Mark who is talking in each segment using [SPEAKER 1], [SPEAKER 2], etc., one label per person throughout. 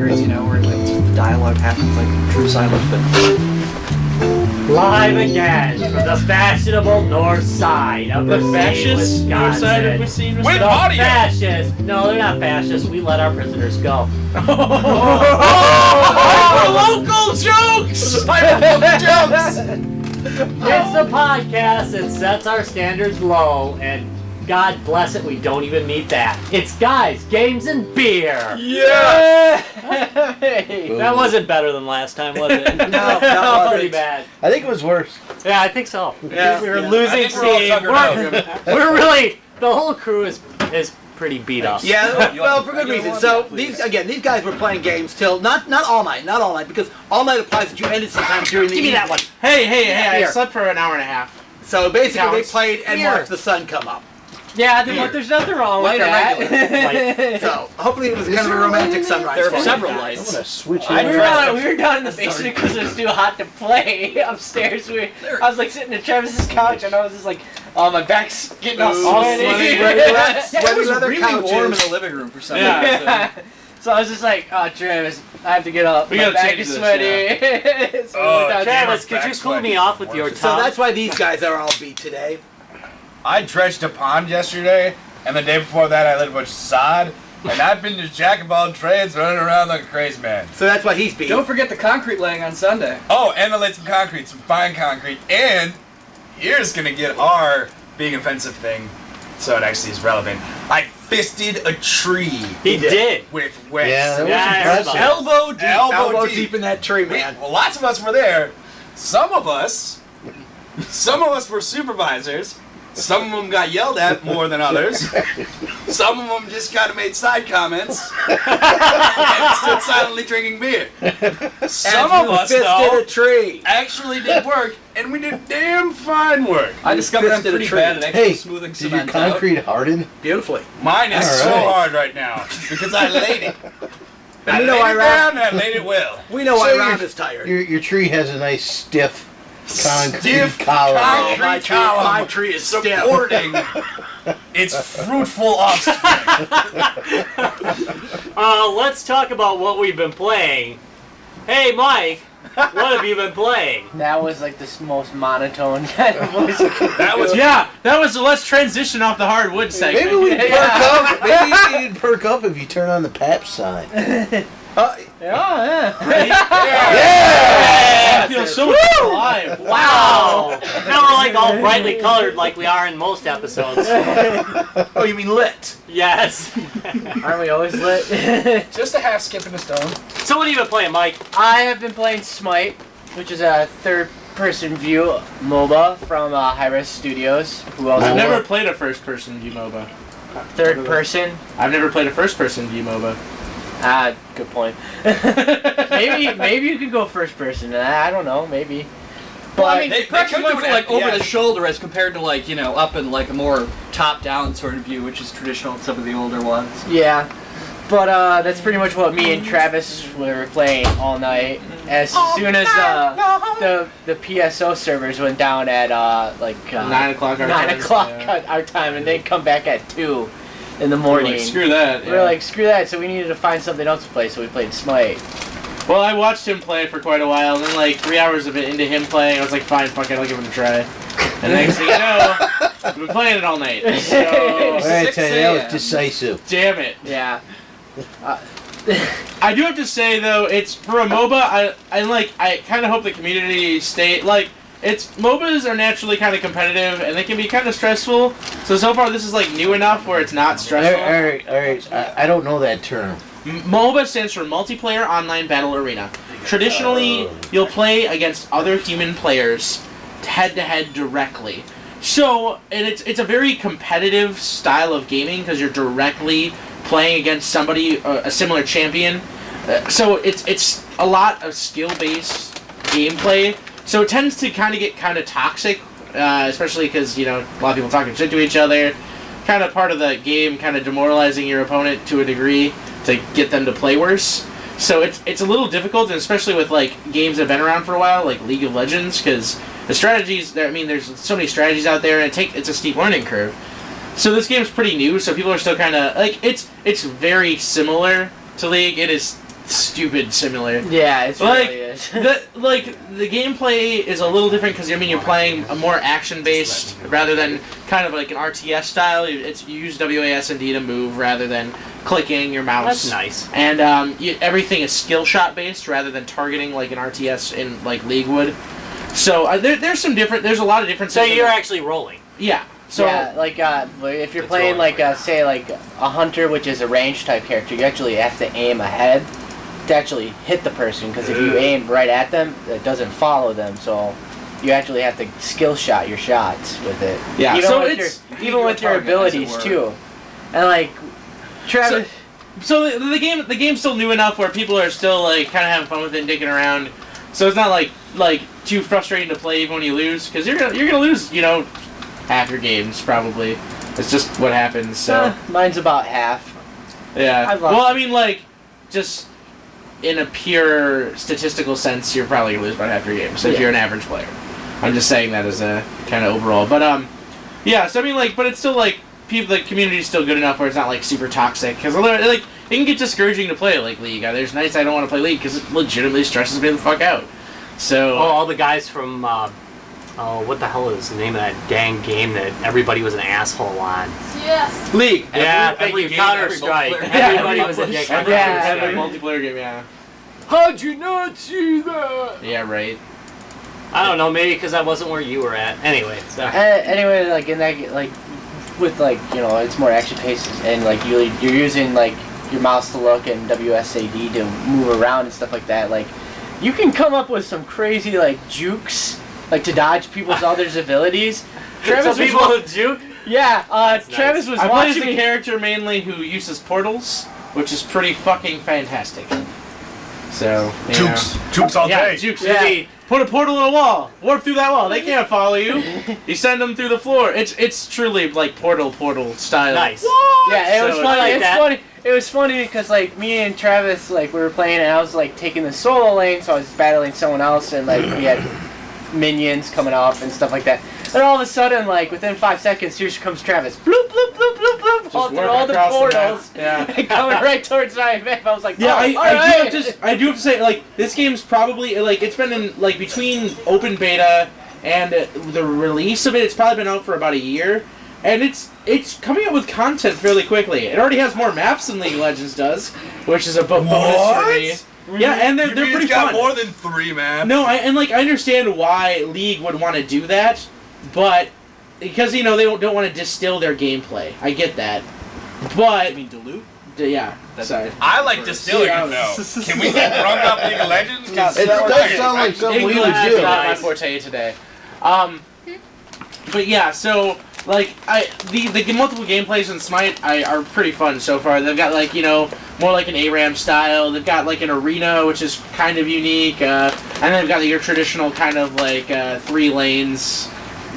[SPEAKER 1] Troublemakers, where like the dialogue happens like true silent film.
[SPEAKER 2] Live again from the fashionable north side of the
[SPEAKER 3] fascist north side of
[SPEAKER 2] Wisconsin.
[SPEAKER 3] Wisconsin.
[SPEAKER 4] With
[SPEAKER 2] The
[SPEAKER 4] audio.
[SPEAKER 2] fascists. No, they're not fascists. We let our prisoners go.
[SPEAKER 4] Local jokes! Local jokes!
[SPEAKER 2] It's the podcast that sets our standards low, and God bless it, we don't even meet that. It's guys, games, and beer.
[SPEAKER 4] Yeah!
[SPEAKER 2] That wasn't better than last time, was it?
[SPEAKER 1] No,
[SPEAKER 2] Pretty bad.
[SPEAKER 5] I think it was worse.
[SPEAKER 2] Yeah, I think so.
[SPEAKER 3] Yeah.
[SPEAKER 2] We were
[SPEAKER 4] I
[SPEAKER 2] losing
[SPEAKER 4] think we're all
[SPEAKER 2] steam.
[SPEAKER 4] tuckered out.
[SPEAKER 2] We're really, the whole crew is pretty beat up.
[SPEAKER 6] Yeah, well, for good reason. So these guys were playing games till not all night, because all night applies that you ended sometime during the
[SPEAKER 2] Give me
[SPEAKER 6] evening.
[SPEAKER 2] that one.
[SPEAKER 3] Hey, I
[SPEAKER 6] Here.
[SPEAKER 3] slept for an hour and a half.
[SPEAKER 6] So basically,
[SPEAKER 3] Counts.
[SPEAKER 6] they played and
[SPEAKER 2] Here.
[SPEAKER 6] watched the sun come up.
[SPEAKER 2] Yeah, there's nothing wrong with
[SPEAKER 6] Light or
[SPEAKER 2] that.
[SPEAKER 6] So hopefully it was kind of a romantic sunrise.
[SPEAKER 1] There
[SPEAKER 6] for
[SPEAKER 1] are
[SPEAKER 6] you.
[SPEAKER 1] several
[SPEAKER 5] I'm
[SPEAKER 1] lights.
[SPEAKER 5] gonna switch
[SPEAKER 4] I
[SPEAKER 5] it.
[SPEAKER 4] dressed
[SPEAKER 7] We were down in the basement because it was too hot to play upstairs. I was like sitting at Travis's couch and I was just like, oh, my back's getting all sweaty.
[SPEAKER 6] Sweaty leather
[SPEAKER 1] Really warm in
[SPEAKER 6] couches.
[SPEAKER 1] the living room for some
[SPEAKER 3] Yeah.
[SPEAKER 1] reason.
[SPEAKER 7] So I was just like, oh, Travis, I have to get up.
[SPEAKER 3] We
[SPEAKER 7] My
[SPEAKER 3] gotta
[SPEAKER 7] back
[SPEAKER 3] change
[SPEAKER 7] is
[SPEAKER 3] this,
[SPEAKER 7] sweaty. So
[SPEAKER 4] Oh,
[SPEAKER 7] we went down-
[SPEAKER 2] Travis, could you cool me off with your
[SPEAKER 6] So
[SPEAKER 2] tongue?
[SPEAKER 6] that's why these guys are all beat today.
[SPEAKER 4] I dredged a pond yesterday, and the day before that I lit a bunch of sod, and I've been just jack of all trades running around like a crazy man.
[SPEAKER 6] So that's why he's beat.
[SPEAKER 1] Don't forget the concrete laying on Sunday.
[SPEAKER 4] Oh, and I laid some concrete, some fine concrete, and here's gonna get our being offensive thing, so it actually is relevant. I fisted a tree
[SPEAKER 2] He did.
[SPEAKER 4] with wet
[SPEAKER 5] Yeah, that
[SPEAKER 4] cement.
[SPEAKER 5] was
[SPEAKER 2] Yeah, I heard
[SPEAKER 5] impressive.
[SPEAKER 2] about
[SPEAKER 6] elbow deep,
[SPEAKER 4] Elbow
[SPEAKER 6] elbow
[SPEAKER 4] deep.
[SPEAKER 6] deep in that tree, man.
[SPEAKER 4] Well, lots of us were there. Some of us were supervisors. Some of them got yelled at more than others. Some of them just kind of made side comments and stood silently drinking beer. Some
[SPEAKER 6] And
[SPEAKER 4] of us,
[SPEAKER 6] fisted
[SPEAKER 4] though,
[SPEAKER 6] a tree.
[SPEAKER 4] actually did work, and we did damn fine work.
[SPEAKER 1] I discovered I'm
[SPEAKER 6] fisted a
[SPEAKER 1] pretty
[SPEAKER 6] tree.
[SPEAKER 1] bad at actually
[SPEAKER 5] Hey,
[SPEAKER 1] smoothing
[SPEAKER 5] did your
[SPEAKER 1] cement out.
[SPEAKER 5] concrete harden?
[SPEAKER 6] Beautifully.
[SPEAKER 4] Mine is
[SPEAKER 5] All
[SPEAKER 4] so
[SPEAKER 5] right.
[SPEAKER 4] hard right now because I laid it.
[SPEAKER 6] And
[SPEAKER 4] I
[SPEAKER 6] we know
[SPEAKER 4] laid
[SPEAKER 6] why
[SPEAKER 4] it
[SPEAKER 6] Round,
[SPEAKER 4] down and I laid it well.
[SPEAKER 6] we know why
[SPEAKER 5] So
[SPEAKER 6] Round
[SPEAKER 5] you're-
[SPEAKER 6] is tired.
[SPEAKER 5] Your tree has a nice stiff concrete
[SPEAKER 4] Stiff
[SPEAKER 5] column.
[SPEAKER 4] concrete.
[SPEAKER 6] Oh, my tree,
[SPEAKER 4] column
[SPEAKER 6] my tree is stiff.
[SPEAKER 4] Supporting its fruitful offspring.
[SPEAKER 2] Let's talk about what we've been playing. Hey, Mike, what have you been playing?
[SPEAKER 7] That was like the most monotone kind of voice.
[SPEAKER 4] That was
[SPEAKER 3] That was let's transition off the hardwood segment.
[SPEAKER 5] Maybe we perk
[SPEAKER 7] Yeah.
[SPEAKER 5] up. Maybe you'd perk up if you turn on the PAP sign.
[SPEAKER 7] Yeah.
[SPEAKER 3] I feel so much alive.
[SPEAKER 2] Wow! Now we're like all brightly colored like we are in most episodes.
[SPEAKER 6] Oh, you mean lit?
[SPEAKER 2] Yes.
[SPEAKER 7] Aren't we always lit?
[SPEAKER 1] Just a half skip and a stone.
[SPEAKER 2] So what have you been playing, Mike?
[SPEAKER 7] I have been playing Smite, which is a third-person view MOBA from Hi-Res Studios. Who else?
[SPEAKER 3] I've never played a first-person view MOBA.
[SPEAKER 7] Third person.
[SPEAKER 3] I've never played a first-person view MOBA.
[SPEAKER 7] Ah, good point. maybe you could go first person. I don't know. Maybe.
[SPEAKER 1] Well, I
[SPEAKER 7] But
[SPEAKER 1] mean,
[SPEAKER 4] they
[SPEAKER 1] perhaps
[SPEAKER 4] could
[SPEAKER 1] you went
[SPEAKER 4] do
[SPEAKER 1] for
[SPEAKER 4] an
[SPEAKER 1] like over
[SPEAKER 4] FPS.
[SPEAKER 1] the shoulder as compared to like, up in like a more top-down sort of view, which is traditional in some of the older ones.
[SPEAKER 7] yeah. But that's pretty much what me and Travis were playing all night. As soon as the PSO servers went down at
[SPEAKER 3] 9 o'clock our
[SPEAKER 7] 9
[SPEAKER 3] time.
[SPEAKER 7] o'clock
[SPEAKER 3] Yeah.
[SPEAKER 7] our time, and they come back at 2 in the morning.
[SPEAKER 3] Like, screw that.
[SPEAKER 7] We were like, screw that, so we needed to find something else to play, so we played Smite.
[SPEAKER 3] Well, I watched him play for quite a while, and then like 3 hours of it into him playing, I was like, fine, fuck it, I'll give him a try. And next thing you know, we've been playing it all night. So,
[SPEAKER 5] I tell you, that was
[SPEAKER 1] 6
[SPEAKER 5] decisive.
[SPEAKER 3] damn it.
[SPEAKER 7] Yeah.
[SPEAKER 3] I do have to say though, it's for a MOBA. I kind of hope the community stay like MOBAs are naturally kind of competitive and they can be kind of stressful. So far this is like new enough where it's not stressful.
[SPEAKER 5] All right. I don't know that term.
[SPEAKER 3] MOBA stands for Multiplayer Online Battle Arena. Traditionally, you'll play against other human players head to head directly. So, and it's a very competitive style of gaming because you're directly playing against somebody, a similar champion. So it's a lot of skill-based gameplay. So it tends to kind of get kind of toxic, especially because, a lot of people talking shit to each other. Kind of part of the game, kind of demoralizing your opponent to a degree to get them to play worse. So it's a little difficult, and especially with like games that have been around for a while, like League of Legends, because the strategies. There's so many strategies out there, and it's a steep learning curve. So this game's pretty new, so people are still kind of like it's very similar to League. It is stupid simulator.
[SPEAKER 7] Yeah, it
[SPEAKER 3] Like,
[SPEAKER 7] really is.
[SPEAKER 3] the gameplay is a little different because you're playing a more action-based rather than kind of like an RTS style. You use WASD to move rather than clicking your mouse.
[SPEAKER 2] That's nice.
[SPEAKER 3] And everything is skill shot based rather than targeting like an RTS in like League would. So there's a lot of differences.
[SPEAKER 2] So you're actually rolling.
[SPEAKER 3] Yeah. So
[SPEAKER 7] yeah, like if you're playing like say like a hunter, which is a range type character, you actually have to aim ahead to actually hit the person, because if you aim right at them, it doesn't follow them. So you actually have to skill shot your shots with it.
[SPEAKER 3] Yeah.
[SPEAKER 7] Even
[SPEAKER 3] So
[SPEAKER 7] even with your abilities too, and like Travis.
[SPEAKER 3] So the game's still new enough where people are still like kind of having fun with it and dicking around. So it's not like too frustrating to play even when you lose, because you're gonna lose, you know, half your games probably. It's just what happens. So
[SPEAKER 7] Mine's about half.
[SPEAKER 3] yeah.
[SPEAKER 7] I've lost.
[SPEAKER 3] Well, I mean, like, just in a pure statistical sense, you're probably gonna lose about half your games if you're an average player. I'm just saying that as a kind of overall. But yeah. So I mean, like, but it's still like the community's still good enough where it's not like super toxic, because like it can get discouraging to play like League. There's nights I don't want to play League because it legitimately stresses me the fuck out. So
[SPEAKER 2] all the guys from what the hell is the name of that dang game that everybody was an asshole on?
[SPEAKER 8] Yes.
[SPEAKER 3] League.
[SPEAKER 2] Yeah, thank you. Counter Strike. Everybody was a dick.
[SPEAKER 3] Every multiplayer game. Yeah.
[SPEAKER 2] How'd you not see that?
[SPEAKER 3] Yeah. Right.
[SPEAKER 2] I don't know. Maybe because I wasn't where you were at. Anyway. So.
[SPEAKER 7] Anyway, like in that, like with like, you know, it's more action paced, and like you're using like your mouse to look and WSAD to move around and stuff like that. Like you can come up with some crazy like jukes, like to dodge people's others' abilities.
[SPEAKER 2] Travis, some people who juke.
[SPEAKER 7] Yeah, Travis was
[SPEAKER 3] I play as
[SPEAKER 7] watching
[SPEAKER 3] a character mainly who uses portals, which is pretty fucking fantastic. So
[SPEAKER 4] Jukes all
[SPEAKER 3] yeah,
[SPEAKER 4] day.
[SPEAKER 3] jukes.
[SPEAKER 7] Yeah.
[SPEAKER 3] Put a portal in a wall. Warp through that wall. They can't follow you. You send them through the floor. It's truly like portal style.
[SPEAKER 2] Nice.
[SPEAKER 7] Yeah, it was
[SPEAKER 3] So
[SPEAKER 7] funny.
[SPEAKER 2] like
[SPEAKER 7] It's
[SPEAKER 2] that.
[SPEAKER 7] funny. It was funny because like me and Travis, like we were playing, and I was like taking the solo lane, so I was battling someone else, and like we had minions coming up and stuff like that. And all of a sudden, like within 5 seconds, here comes Travis. Bloop bloop bloop bloop bloop. All through all the portals.
[SPEAKER 3] Yeah.
[SPEAKER 7] And coming right towards my map. I was like,
[SPEAKER 3] Yeah,
[SPEAKER 7] oh,
[SPEAKER 3] I
[SPEAKER 7] alright.
[SPEAKER 3] do have to say, like, this game's probably, like, it's been in, like, between open beta and the release of it, it's probably been out for about a year, and it's coming out with content fairly quickly. It already has more maps than League of Legends does, which is a bonus for me. Yeah, and they're pretty
[SPEAKER 4] It's got
[SPEAKER 3] fun.
[SPEAKER 4] more than 3 maps.
[SPEAKER 3] No, I understand why League would want to do that, but because, you know, they don't want to distill their gameplay. I get that. But
[SPEAKER 1] dilute?
[SPEAKER 3] yeah, sorry.
[SPEAKER 4] I like distilling it, though. Can we get drunk off League of Legends? 'Cause
[SPEAKER 5] It does sound like something we would
[SPEAKER 3] English
[SPEAKER 5] do.
[SPEAKER 3] is not my forte today. But yeah, so like the multiple gameplays in Smite are pretty fun so far. They've got like, you know, more like an ARAM style. They've got like an arena, which is kind of unique, and then they've got your traditional kind of like 3 lanes.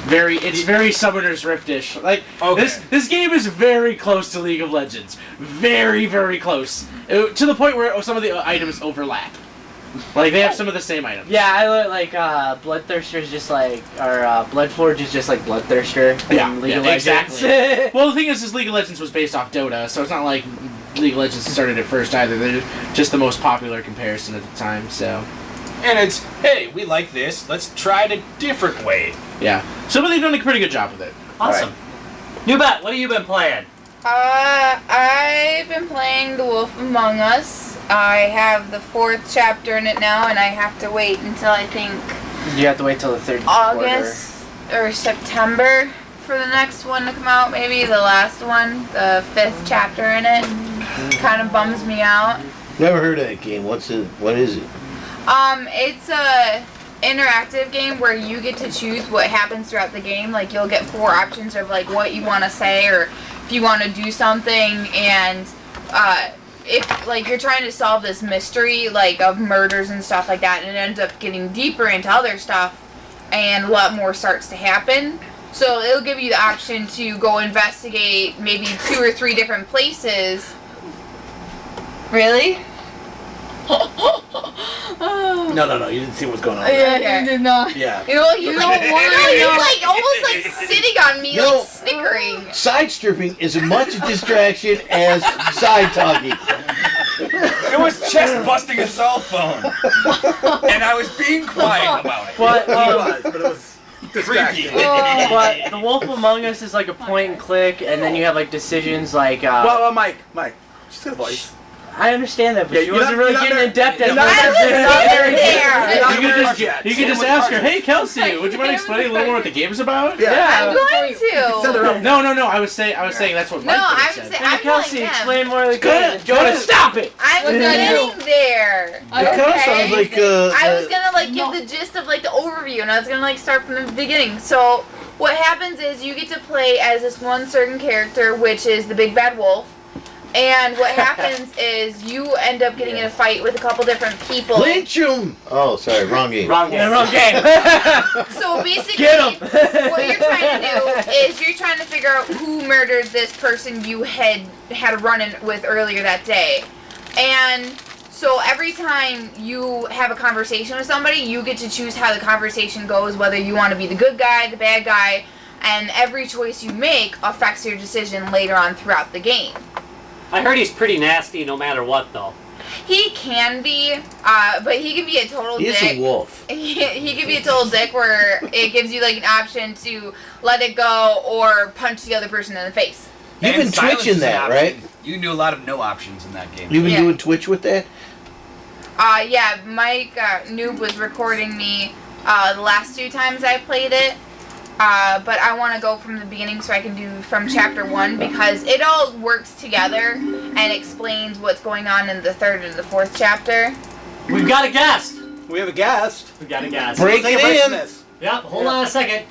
[SPEAKER 3] It's very Summoner's Rift-ish. Like this game is very close to League of Legends, very very close, to the point where some of the items overlap. Like they have some of the same items.
[SPEAKER 7] Yeah, I look like Bloodthirster is just like, or Bloodforge is just like Bloodthirster. In League of Legends.
[SPEAKER 3] Exactly. Well, the thing is League of Legends was based off Dota, so it's not like League of Legends started it first either. They're just the most popular comparison at the time. So.
[SPEAKER 4] And it's, hey, we like this. Let's try it a different way.
[SPEAKER 3] Yeah. So, but they've done a pretty good job with it.
[SPEAKER 2] Awesome. Noobette, what have you been playing?
[SPEAKER 8] I've been playing The Wolf Among Us. I have the 4th chapter in it now, and I have to wait until I think
[SPEAKER 7] You have to wait till the 3rd
[SPEAKER 8] August or September for the next one to come out. Maybe the last one, the 5th chapter in it. Kind of bums me out.
[SPEAKER 5] Never heard of that game. What is it?
[SPEAKER 8] It's a interactive game where you get to choose what happens throughout the game. Like you'll get 4 options of like what you want to say or if you want to do something, and if like you're trying to solve this mystery like of murders and stuff like that, and it ends up getting deeper into other stuff and a lot more starts to happen. So it'll give you the option to go investigate maybe 2 or 3 different places. Really?
[SPEAKER 6] No. You didn't see what's going on.
[SPEAKER 8] Yeah, you did not.
[SPEAKER 6] Yeah.
[SPEAKER 8] You know, you don't want to know. You're like almost like sitting on me,
[SPEAKER 5] No.
[SPEAKER 8] like snickering.
[SPEAKER 5] Side stripping is as much a distraction as side talking.
[SPEAKER 4] It was chest busting assault phone, and I was being quiet about it.
[SPEAKER 7] But
[SPEAKER 6] But it was
[SPEAKER 4] Creepy.
[SPEAKER 7] but The Wolf Among Us is like a point and click, and then you have like decisions like.
[SPEAKER 6] well, Mike, she's got a voice.
[SPEAKER 7] I understand that, but
[SPEAKER 6] Yeah,
[SPEAKER 7] she
[SPEAKER 6] you're
[SPEAKER 7] wasn't
[SPEAKER 6] not-
[SPEAKER 7] really
[SPEAKER 6] you're not
[SPEAKER 7] getting in depth at
[SPEAKER 6] you're not-
[SPEAKER 8] I was there.
[SPEAKER 3] You could just ask her, hey Kelsey, would you mind explaining a little more what the game's about?
[SPEAKER 8] I'm going
[SPEAKER 6] Send her
[SPEAKER 8] to.
[SPEAKER 6] up.
[SPEAKER 3] No, I was saying that's what Mike
[SPEAKER 8] No,
[SPEAKER 3] would
[SPEAKER 8] I
[SPEAKER 3] have
[SPEAKER 8] would
[SPEAKER 3] said.
[SPEAKER 8] say
[SPEAKER 7] Hey,
[SPEAKER 8] I'm
[SPEAKER 7] Kelsey,
[SPEAKER 8] going
[SPEAKER 7] explain more of the
[SPEAKER 6] Go ahead,
[SPEAKER 7] game.
[SPEAKER 6] go ahead.
[SPEAKER 7] Stop it!
[SPEAKER 8] I'm getting there.
[SPEAKER 5] It kind of sounds like
[SPEAKER 8] I was gonna like give the gist of like the overview, and I was gonna like start from the beginning. So what happens is you get to play as this one certain character, which is the big bad wolf. And what happens is you end up getting in a fight with a couple different people.
[SPEAKER 5] Lynch 'em! Oh, sorry, wrong game.
[SPEAKER 2] Wrong game.
[SPEAKER 7] Yeah, wrong game.
[SPEAKER 8] So basically,
[SPEAKER 7] Get 'em.
[SPEAKER 8] what you're trying to do is you're trying to figure out who murdered this person you had a run-in with earlier that day. And so every time you have a conversation with somebody, you get to choose how the conversation goes, whether you want to be the good guy, the bad guy, and every choice you make affects your decision later on throughout the game.
[SPEAKER 2] I heard he's pretty nasty no matter what, though.
[SPEAKER 8] He can be, but he can be a total
[SPEAKER 5] He is
[SPEAKER 8] dick.
[SPEAKER 5] a wolf.
[SPEAKER 8] He can be a total dick where it gives you like an option to let it go or punch the other person in the face.
[SPEAKER 5] You've been
[SPEAKER 4] silence
[SPEAKER 5] twitching
[SPEAKER 4] is an
[SPEAKER 5] that,
[SPEAKER 4] option.
[SPEAKER 5] right?
[SPEAKER 4] You can do a lot of no options in that game.
[SPEAKER 5] You've been
[SPEAKER 8] Yeah.
[SPEAKER 5] doing Twitch with that?
[SPEAKER 8] Yeah, Mike Noob was recording me the last 2 times I played it. But I want to go from the beginning so I can do from chapter 1 because it all works together and explains what's going on in the 3rd and the 4th chapter.
[SPEAKER 2] We've got a guest.
[SPEAKER 6] We have a guest.
[SPEAKER 2] We've got a guest.
[SPEAKER 5] Break
[SPEAKER 6] Take a
[SPEAKER 5] it
[SPEAKER 6] break from
[SPEAKER 5] in!
[SPEAKER 6] this.
[SPEAKER 2] Yep, hold on a second.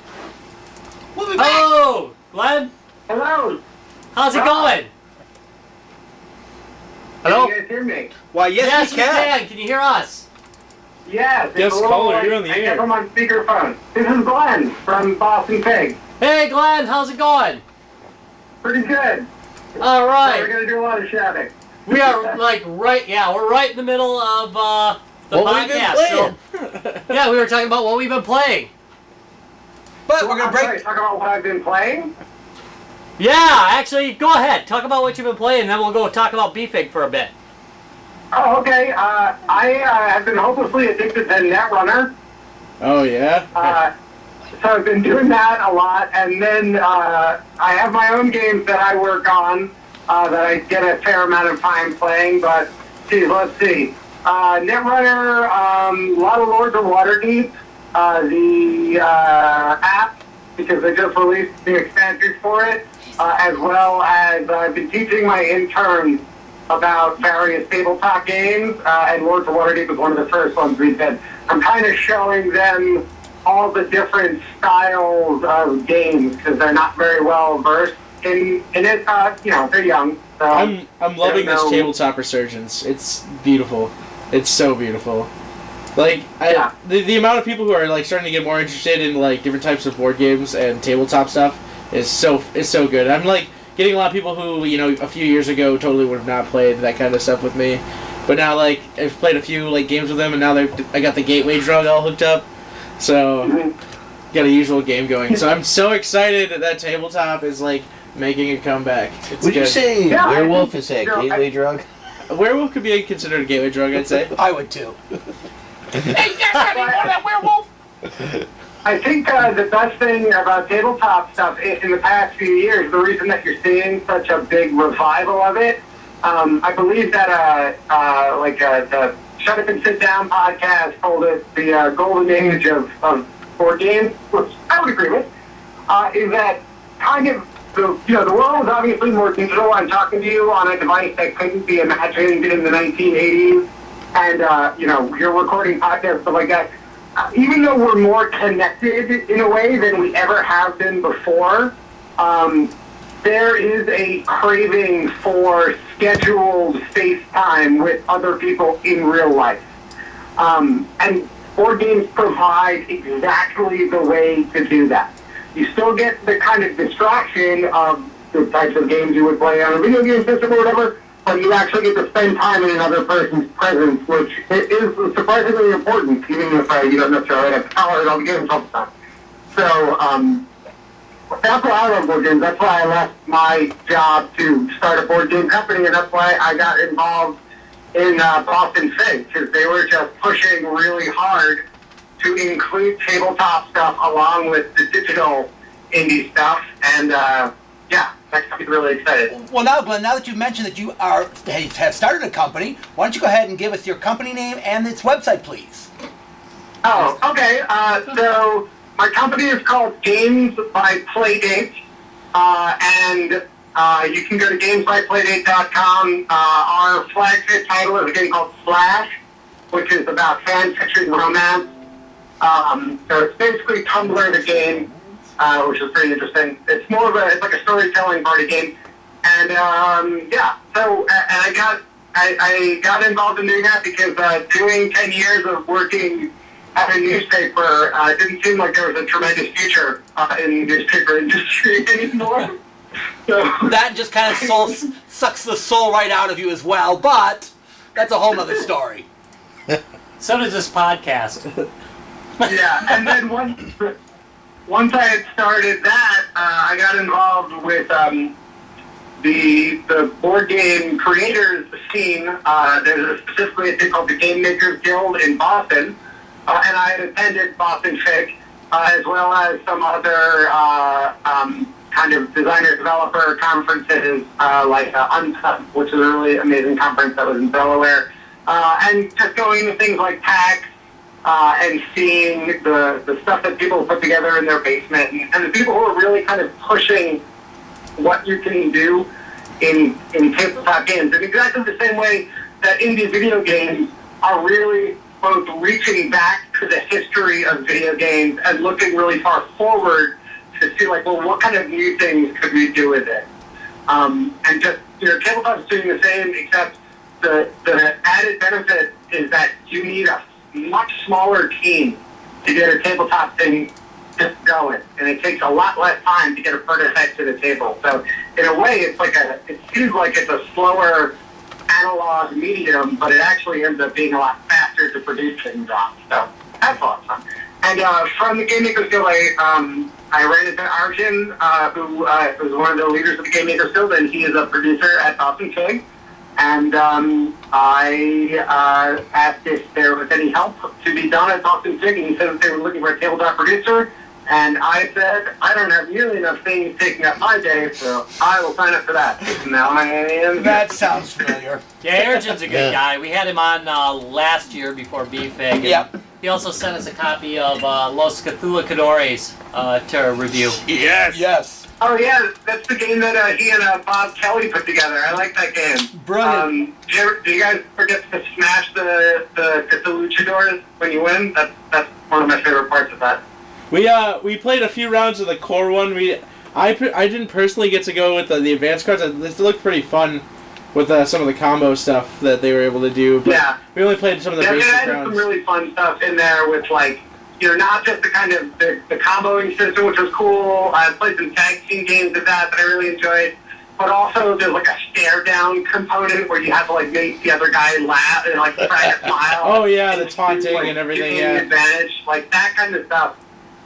[SPEAKER 4] We'll be back.
[SPEAKER 2] Hello, Glenn.
[SPEAKER 9] Hello.
[SPEAKER 2] How's it going?
[SPEAKER 6] Hello?
[SPEAKER 9] Can you guys hear me?
[SPEAKER 6] Why, yes, we can.
[SPEAKER 2] Can you hear us?
[SPEAKER 9] Yes. it's
[SPEAKER 3] Yes,
[SPEAKER 9] a little
[SPEAKER 3] caller,
[SPEAKER 9] late.
[SPEAKER 3] you're on the
[SPEAKER 9] I
[SPEAKER 3] air.
[SPEAKER 9] guess I'm on speakerphone. This is Glenn from Boston Pig.
[SPEAKER 2] Hey, Glenn. How's it going?
[SPEAKER 9] Pretty good.
[SPEAKER 2] All
[SPEAKER 9] We're
[SPEAKER 2] right.
[SPEAKER 9] going to do a lot of shouting.
[SPEAKER 2] We are like we're right in the middle of the
[SPEAKER 5] What we've been
[SPEAKER 2] podcast.
[SPEAKER 5] playing.
[SPEAKER 2] So, yeah, we were talking about what we've been playing.
[SPEAKER 6] But we're
[SPEAKER 9] I'm
[SPEAKER 6] going to
[SPEAKER 9] sorry,
[SPEAKER 6] break.
[SPEAKER 9] talk about what I've been playing.
[SPEAKER 2] Yeah, actually, go ahead. Talk about what you've been playing, and then we'll go talk about BFIG for a bit.
[SPEAKER 9] Oh, okay. I have been hopelessly addicted to Netrunner.
[SPEAKER 3] Oh yeah.
[SPEAKER 9] So I've been doing that a lot, and then I have my own games that I work on that I get a fair amount of time playing. But geez, let's see. Netrunner, a lot of Lords of Waterdeep, the app because they just released the expansions for it, as well as I've been teaching my interns about various tabletop games, and Lords of Waterdeep was one of the first ones we did. I'm kind of showing them all the different styles of games because they're not very well versed in it. They're young. So
[SPEAKER 3] I'm loving this
[SPEAKER 9] no-
[SPEAKER 3] tabletop resurgence. It's beautiful. It's so beautiful. Like
[SPEAKER 9] Yeah.
[SPEAKER 3] the amount of people who are like starting to get more interested in like different types of board games and tabletop stuff is so good. I'm like getting a lot of people who a few years ago totally would have not played that kind of stuff with me, but now like I've played a few like games with them, and now I got the gateway drug all hooked up, so got a usual game going. So I'm so excited that tabletop is like making a comeback. It's
[SPEAKER 5] Would you
[SPEAKER 3] good.
[SPEAKER 5] say
[SPEAKER 9] Yeah,
[SPEAKER 5] werewolf is that
[SPEAKER 9] you know,
[SPEAKER 5] gateway drug?
[SPEAKER 3] A werewolf could be considered a gateway drug, I'd say.
[SPEAKER 6] I would too.
[SPEAKER 9] I think the best thing about tabletop stuff in the past few years, the reason that you're seeing such a big revival of it, I believe that the Shut Up and Sit Down podcast called it the golden age of board games, which I would agree with, is that kind of the world is obviously more digital. I'm talking to you on a device that couldn't be imagined in the 1980s, and you're recording podcasts, stuff like that. Even though we're more connected in a way than we ever have been before, there is a craving for scheduled space time with other people in real life. And board games provide exactly the way to do that. You still get the kind of distraction of the types of games you would play on a video game system or whatever, but you actually get to spend time in another person's presence, which is surprisingly important, even if you don't necessarily have to tolerate all the games all the time. So that's why I love board games. That's why I left my job to start a board game company, and that's why I got involved in Boston FIG, because they were just pushing really hard to include tabletop stuff along with the digital indie stuff, and yeah, that got me really excited.
[SPEAKER 6] Well, now, Glenn, now that you've mentioned that you have started a company, why don't you go ahead and give us your company name and its website, please?
[SPEAKER 9] Oh, okay. So my company is called Games by Playdate, and you can go to gamesbyplaydate.com. Our flagship title is a game called Slash, which is about fan fiction romance. So it's basically Tumblr the game, which is pretty interesting. It's more of it's like a storytelling party game, and yeah. So and I got involved in doing that because doing 10 years of working at a newspaper, it didn't seem like there was a tremendous future in the newspaper industry anymore. So
[SPEAKER 6] That just kind of sucks the soul right out of you as well, but that's a whole nother story.
[SPEAKER 2] So does this podcast.
[SPEAKER 9] yeah, and then once I had started that, I got involved with the board game creators scene. There's specifically a thing called the Game Makers Guild in Boston, and I had attended Boston FIG, as well as some other kind of designer-developer conferences, like Untouched, which is a really amazing conference that was in Delaware, and just going to things like PAX, and seeing the stuff that people put together in their basement, and the people who are really kind of pushing what you can do in tabletop games. In exactly the same way that indie video games are really both reaching back to the history of video games and looking really far forward to see, like, well, what kind of new things could we do with it? And just, tabletop's doing the same, except the added benefit is that you need a much smaller team to get a tabletop thing just going, and it takes a lot less time to get a prototype to the table. So in a way, it seems like it's a slower analog medium, but it actually ends up being a lot faster to produce things on. So that's awesome. And from the Game Makers Guild, I ran into Arjun, who was one of the leaders of the Game Makers Guild, and he is a producer at Boston FIG. And I asked if there was any help to be done at Boston FIG, and he said that they were looking for a tabletop producer. And I said, I don't have nearly enough things taking up my day, so I will sign up for that. Now I am.
[SPEAKER 6] That sounds familiar.
[SPEAKER 2] Yeah, Arjun's a good guy. We had him on last year before BFIG.
[SPEAKER 6] Yep.
[SPEAKER 2] He also sent us a copy of Los Cthulhucadores to review.
[SPEAKER 4] Yes.
[SPEAKER 6] Yes.
[SPEAKER 9] Oh yeah, that's the game that he and Bob Kelly put together. I like that game.
[SPEAKER 6] Brilliant.
[SPEAKER 9] Do you guys forget to smash the Cthulhuchadors when you win? That's one of my favorite parts of that.
[SPEAKER 3] We played a few rounds of the core one. I didn't personally get to go with the advanced cards. It looked pretty fun with some of the combo stuff that they were able to do. But
[SPEAKER 9] yeah.
[SPEAKER 3] We only played some of the basic
[SPEAKER 9] rounds.
[SPEAKER 3] rounds.
[SPEAKER 9] Some really fun stuff in there with, like, not just the kind of the comboing system, which was cool. I played some tag team games of that I really enjoyed. But also there's like a stare down component where you have to, like, make the other guy laugh and, like, try to smile.
[SPEAKER 3] Oh yeah, the taunting and everything. Yeah.
[SPEAKER 9] Advantage, like that kind of stuff.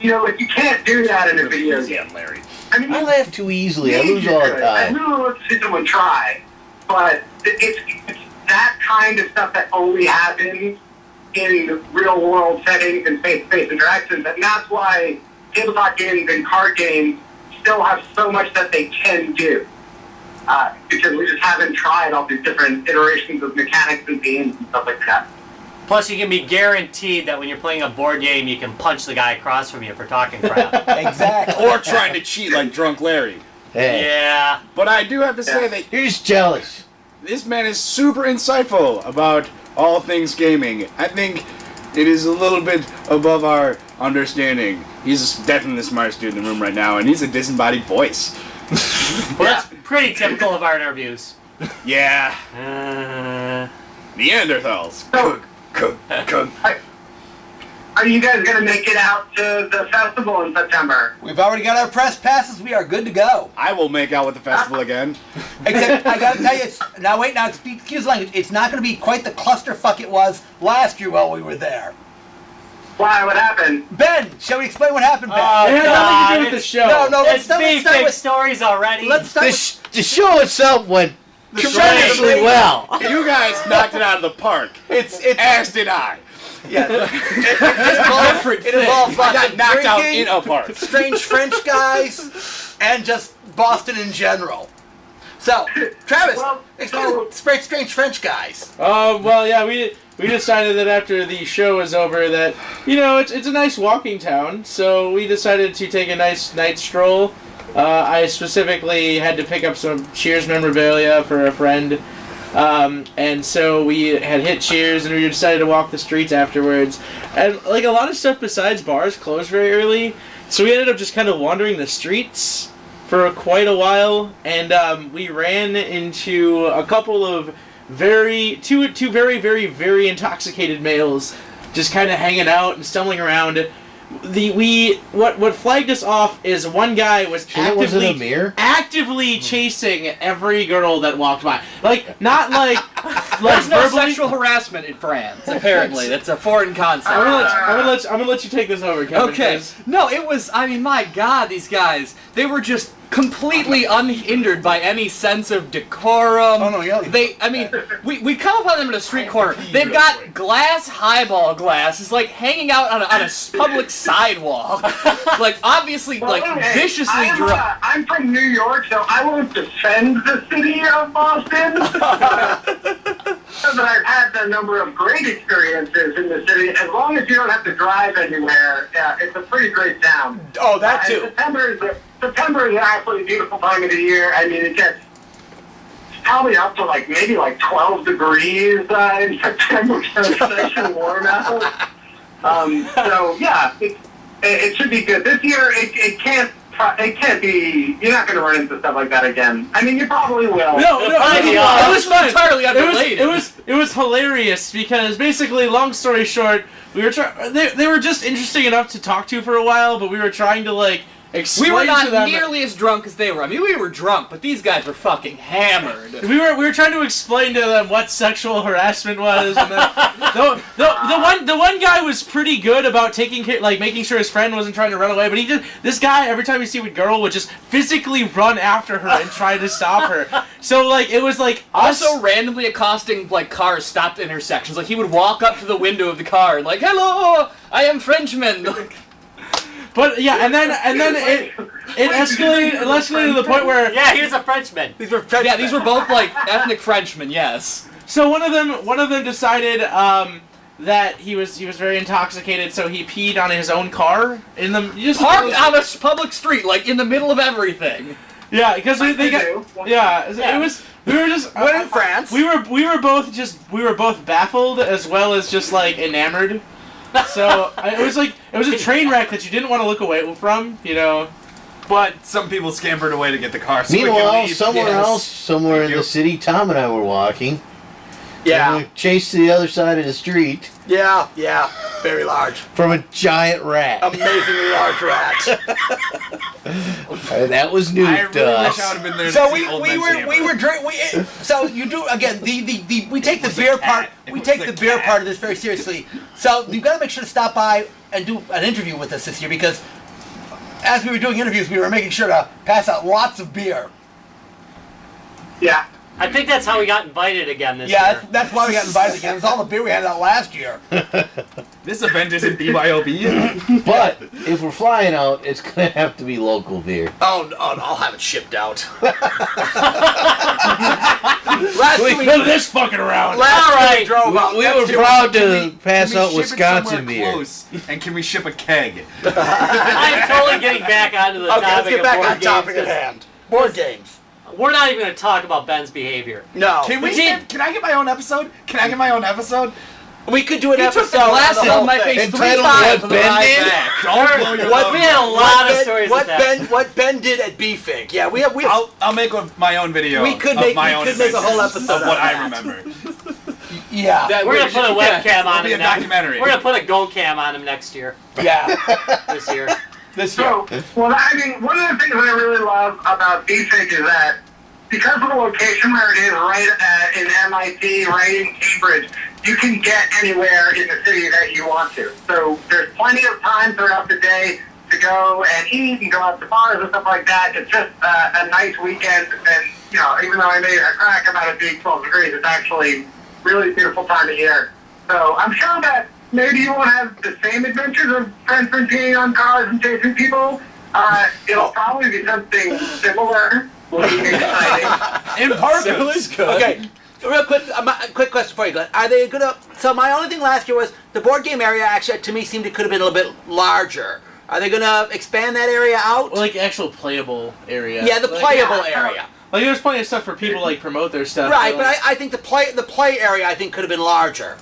[SPEAKER 9] Like, you can't do that in a video game, Larry. I mean,
[SPEAKER 5] I laugh too easily. I lose all the
[SPEAKER 9] I
[SPEAKER 5] time.
[SPEAKER 9] really want to see someone try, but it's that kind of stuff that only happens in real-world settings and face-to-face interactions, and that's why tabletop games and card games still have so much that they can do, because we just haven't tried all these different iterations of mechanics and themes and stuff like that.
[SPEAKER 2] Plus, you can be guaranteed that when you're playing a board game, you can punch the guy across from you for talking crap.
[SPEAKER 6] Exactly.
[SPEAKER 4] Or trying to cheat like Drunk Larry.
[SPEAKER 5] Hey,
[SPEAKER 2] Yeah.
[SPEAKER 4] But I do have to say that
[SPEAKER 5] you're just jealous.
[SPEAKER 4] this man is super insightful about all things gaming. I think it is a little bit above our understanding. He's definitely the smartest dude in the room right now, and he's a disembodied voice.
[SPEAKER 2] Well, that's pretty typical of our interviews.
[SPEAKER 4] Yeah,
[SPEAKER 2] Uh,
[SPEAKER 4] Neanderthals.
[SPEAKER 9] So, are you guys going to make it out to the festival in September?
[SPEAKER 6] We've already got our press passes. We are good to go.
[SPEAKER 4] I will make out with the festival again.
[SPEAKER 6] Except, I gotta tell you, excuse the language, it's not gonna be quite the clusterfuck it was last year while we were there.
[SPEAKER 9] Why? What happened?
[SPEAKER 6] Ben, shall we explain what happened, Ben?
[SPEAKER 2] Oh,
[SPEAKER 3] It had
[SPEAKER 2] God,
[SPEAKER 3] nothing to do with the
[SPEAKER 2] it's-
[SPEAKER 3] show.
[SPEAKER 6] No, let's
[SPEAKER 2] it's
[SPEAKER 6] start
[SPEAKER 2] BFIG
[SPEAKER 6] with...
[SPEAKER 2] stories already.
[SPEAKER 6] Let's start with...
[SPEAKER 5] The show itself went
[SPEAKER 6] tremendously well.
[SPEAKER 4] You guys knocked it out of the park.
[SPEAKER 6] It's
[SPEAKER 4] As did I.
[SPEAKER 6] yeah. It
[SPEAKER 4] I
[SPEAKER 6] involves
[SPEAKER 4] got
[SPEAKER 6] lots of
[SPEAKER 4] knocked out
[SPEAKER 6] drinking,
[SPEAKER 4] in a park.
[SPEAKER 6] strange French guys, and just Boston in general. So, Travis,
[SPEAKER 9] Well,
[SPEAKER 6] explain strange French guys.
[SPEAKER 3] Well, yeah, we decided that after the show was over that, it's a nice walking town, so we decided to take a nice night stroll. I specifically had to pick up some Cheers memorabilia for a friend, and so we had hit Cheers, and we decided to walk the streets afterwards. And, like, a lot of stuff besides bars closed very early, so we ended up just kind of wandering the streets for quite a while, and we ran into a couple of two very, very, very intoxicated males just kind of hanging out and stumbling around. What flagged us off is one guy was actively chasing every girl that walked by. Like, not like
[SPEAKER 1] There's no
[SPEAKER 3] verbally.
[SPEAKER 1] sexual harassment in France, apparently. That's a foreign concept.
[SPEAKER 3] I'm gonna let you take this over, Kevin.
[SPEAKER 1] Okay.
[SPEAKER 3] 'cause-
[SPEAKER 1] No, it was, my God, these guys, they were just completely unhindered by any sense of decorum.
[SPEAKER 6] Oh, no, yeah.
[SPEAKER 1] We come upon them at a street corner. They've got glass highball glasses, like, hanging out on a public sidewalk. Like, obviously, like, viciously drunk.
[SPEAKER 9] I'm from New York, so I won't defend the city of Boston. But I've had a number of great experiences in the city. As long as you don't have to drive anywhere, it's a pretty great town.
[SPEAKER 6] Oh, that too.
[SPEAKER 9] September is an absolutely beautiful time of the year. I mean, it gets probably up to maybe 12 degrees in September, so it's nice and warm out. So yeah, it should be good. This year, it can't be. You're not going to run into stuff like that again. I mean, you probably will.
[SPEAKER 3] No,
[SPEAKER 1] It was entirely unrelated.
[SPEAKER 3] It was hilarious because basically, long story short, we were they were just interesting enough to talk to for a while, but we were trying to explain
[SPEAKER 1] We were
[SPEAKER 3] to
[SPEAKER 1] not
[SPEAKER 3] them.
[SPEAKER 1] nearly as drunk as they were. I mean, we were drunk, but these guys were fucking hammered.
[SPEAKER 3] We were trying to explain to them what sexual harassment was, and then the one guy was pretty good about taking care, making sure his friend wasn't trying to run away. But this guy, every time he see a girl, would just physically run after her and try to stop her. So it was
[SPEAKER 1] Also randomly accosting cars stopped at intersections. Like he would walk up to the window of the car and "Hello, I am Frenchman."
[SPEAKER 3] But yeah, and then it escalated to the point where
[SPEAKER 2] Yeah, he was a Frenchman.
[SPEAKER 6] These were French.
[SPEAKER 1] Yeah, these were both ethnic Frenchmen. Yes.
[SPEAKER 3] so one of them decided that he was very intoxicated, so he peed on his own car in the
[SPEAKER 1] Parked on a public street, in the middle of everything.
[SPEAKER 3] Yeah, because they got it was we were just
[SPEAKER 6] When in France.
[SPEAKER 3] we were both baffled as well as just enamored. So it was a train wreck that you didn't want to look away from,
[SPEAKER 4] But some people scampered away to get the car. So we
[SPEAKER 5] Meanwhile,
[SPEAKER 4] can leave.
[SPEAKER 5] somewhere in the city, Tom and I were walking.
[SPEAKER 6] Yeah.
[SPEAKER 5] And we chased to the other side of the street
[SPEAKER 6] Yeah. Very large.
[SPEAKER 5] from a giant rat.
[SPEAKER 6] Amazingly large rat.
[SPEAKER 5] That was new
[SPEAKER 4] I
[SPEAKER 5] to
[SPEAKER 4] really
[SPEAKER 5] us.
[SPEAKER 4] wish I would have been there.
[SPEAKER 6] So
[SPEAKER 4] to see Old Man Tamper.
[SPEAKER 6] So you do again. We take the beer part. We take the beer part of this very seriously. So you've got to make sure to stop by and do an interview with us this year because as we were doing interviews, we were making sure to pass out lots of beer.
[SPEAKER 9] Yeah.
[SPEAKER 2] I think that's how we got invited again this
[SPEAKER 6] Yeah,
[SPEAKER 2] year.
[SPEAKER 6] that's why we got invited again. It was all the beer we handed out last year.
[SPEAKER 4] This event isn't BYOB.
[SPEAKER 5] But if we're flying out, it's going to have to be local beer.
[SPEAKER 6] Oh, no, I'll have it shipped out.
[SPEAKER 3] this fucking around.
[SPEAKER 6] Last
[SPEAKER 2] All
[SPEAKER 6] year
[SPEAKER 2] right.
[SPEAKER 6] we drove out.
[SPEAKER 5] We
[SPEAKER 6] Next
[SPEAKER 5] were
[SPEAKER 6] year
[SPEAKER 5] proud to pass
[SPEAKER 4] Can we
[SPEAKER 5] out
[SPEAKER 4] ship it
[SPEAKER 5] Wisconsin
[SPEAKER 4] somewhere
[SPEAKER 5] beer.
[SPEAKER 4] close? And can we ship a keg?
[SPEAKER 2] I'm totally getting back onto the
[SPEAKER 6] Okay, let's
[SPEAKER 2] topic
[SPEAKER 6] get back
[SPEAKER 2] of board
[SPEAKER 6] on topic
[SPEAKER 2] games.
[SPEAKER 6] at hand. Board games.
[SPEAKER 2] We're not even going to talk about Ben's behavior.
[SPEAKER 6] No.
[SPEAKER 4] Can we? Can I get my own episode?
[SPEAKER 6] We could do an
[SPEAKER 1] He
[SPEAKER 6] episode
[SPEAKER 1] took the glasses
[SPEAKER 6] on the
[SPEAKER 1] off
[SPEAKER 6] whole
[SPEAKER 1] my
[SPEAKER 6] thing.
[SPEAKER 1] face 3
[SPEAKER 5] Entitled
[SPEAKER 1] times
[SPEAKER 5] What
[SPEAKER 1] on the
[SPEAKER 5] Ben
[SPEAKER 1] ride
[SPEAKER 5] Did?
[SPEAKER 1] back.
[SPEAKER 4] Don't blow your load.
[SPEAKER 2] We had a lot of stories
[SPEAKER 6] what
[SPEAKER 2] of that.
[SPEAKER 6] What Ben did at BFIG. Yeah, we have.
[SPEAKER 4] I'll make my own video.
[SPEAKER 6] We could
[SPEAKER 4] of
[SPEAKER 6] make-
[SPEAKER 4] my
[SPEAKER 6] we
[SPEAKER 4] own
[SPEAKER 6] could make a whole
[SPEAKER 4] adventures
[SPEAKER 6] episode
[SPEAKER 4] of what
[SPEAKER 6] out
[SPEAKER 4] I
[SPEAKER 6] of
[SPEAKER 4] remember.
[SPEAKER 6] Yeah.
[SPEAKER 2] We're going to put a webcam on
[SPEAKER 4] It'll be
[SPEAKER 2] him
[SPEAKER 4] a documentary.
[SPEAKER 2] We're going to put a Go Cam on him next year.
[SPEAKER 6] Yeah.
[SPEAKER 2] This year.
[SPEAKER 6] This year.
[SPEAKER 9] So, well, I mean, one of the things that I really love about BFIG is that because of the location where it is, right in MIT, right in Cambridge, you can get anywhere in the city that you want to. So there's plenty of time throughout the day to go and eat and go out to bars and stuff like that. It's just a nice weekend, and even though I made a crack about it being 12 degrees, it's actually really beautiful time of year. So I'm sure that maybe you won't have the same adventures of transferring on cars and chasing people. It'll probably be something similar. Will be exciting.
[SPEAKER 4] In Parker.
[SPEAKER 6] Okay, real quick, quick question for you, Glenn. Are they gonna? So my only thing last year was the board game area. Actually, to me, seemed it could have been a little bit larger. Are they gonna expand that area out?
[SPEAKER 3] Like actual playable area.
[SPEAKER 6] Yeah, the playable area.
[SPEAKER 3] Like there's plenty of stuff for people to like promote their stuff.
[SPEAKER 6] Right, but I think the play area I think could have been larger.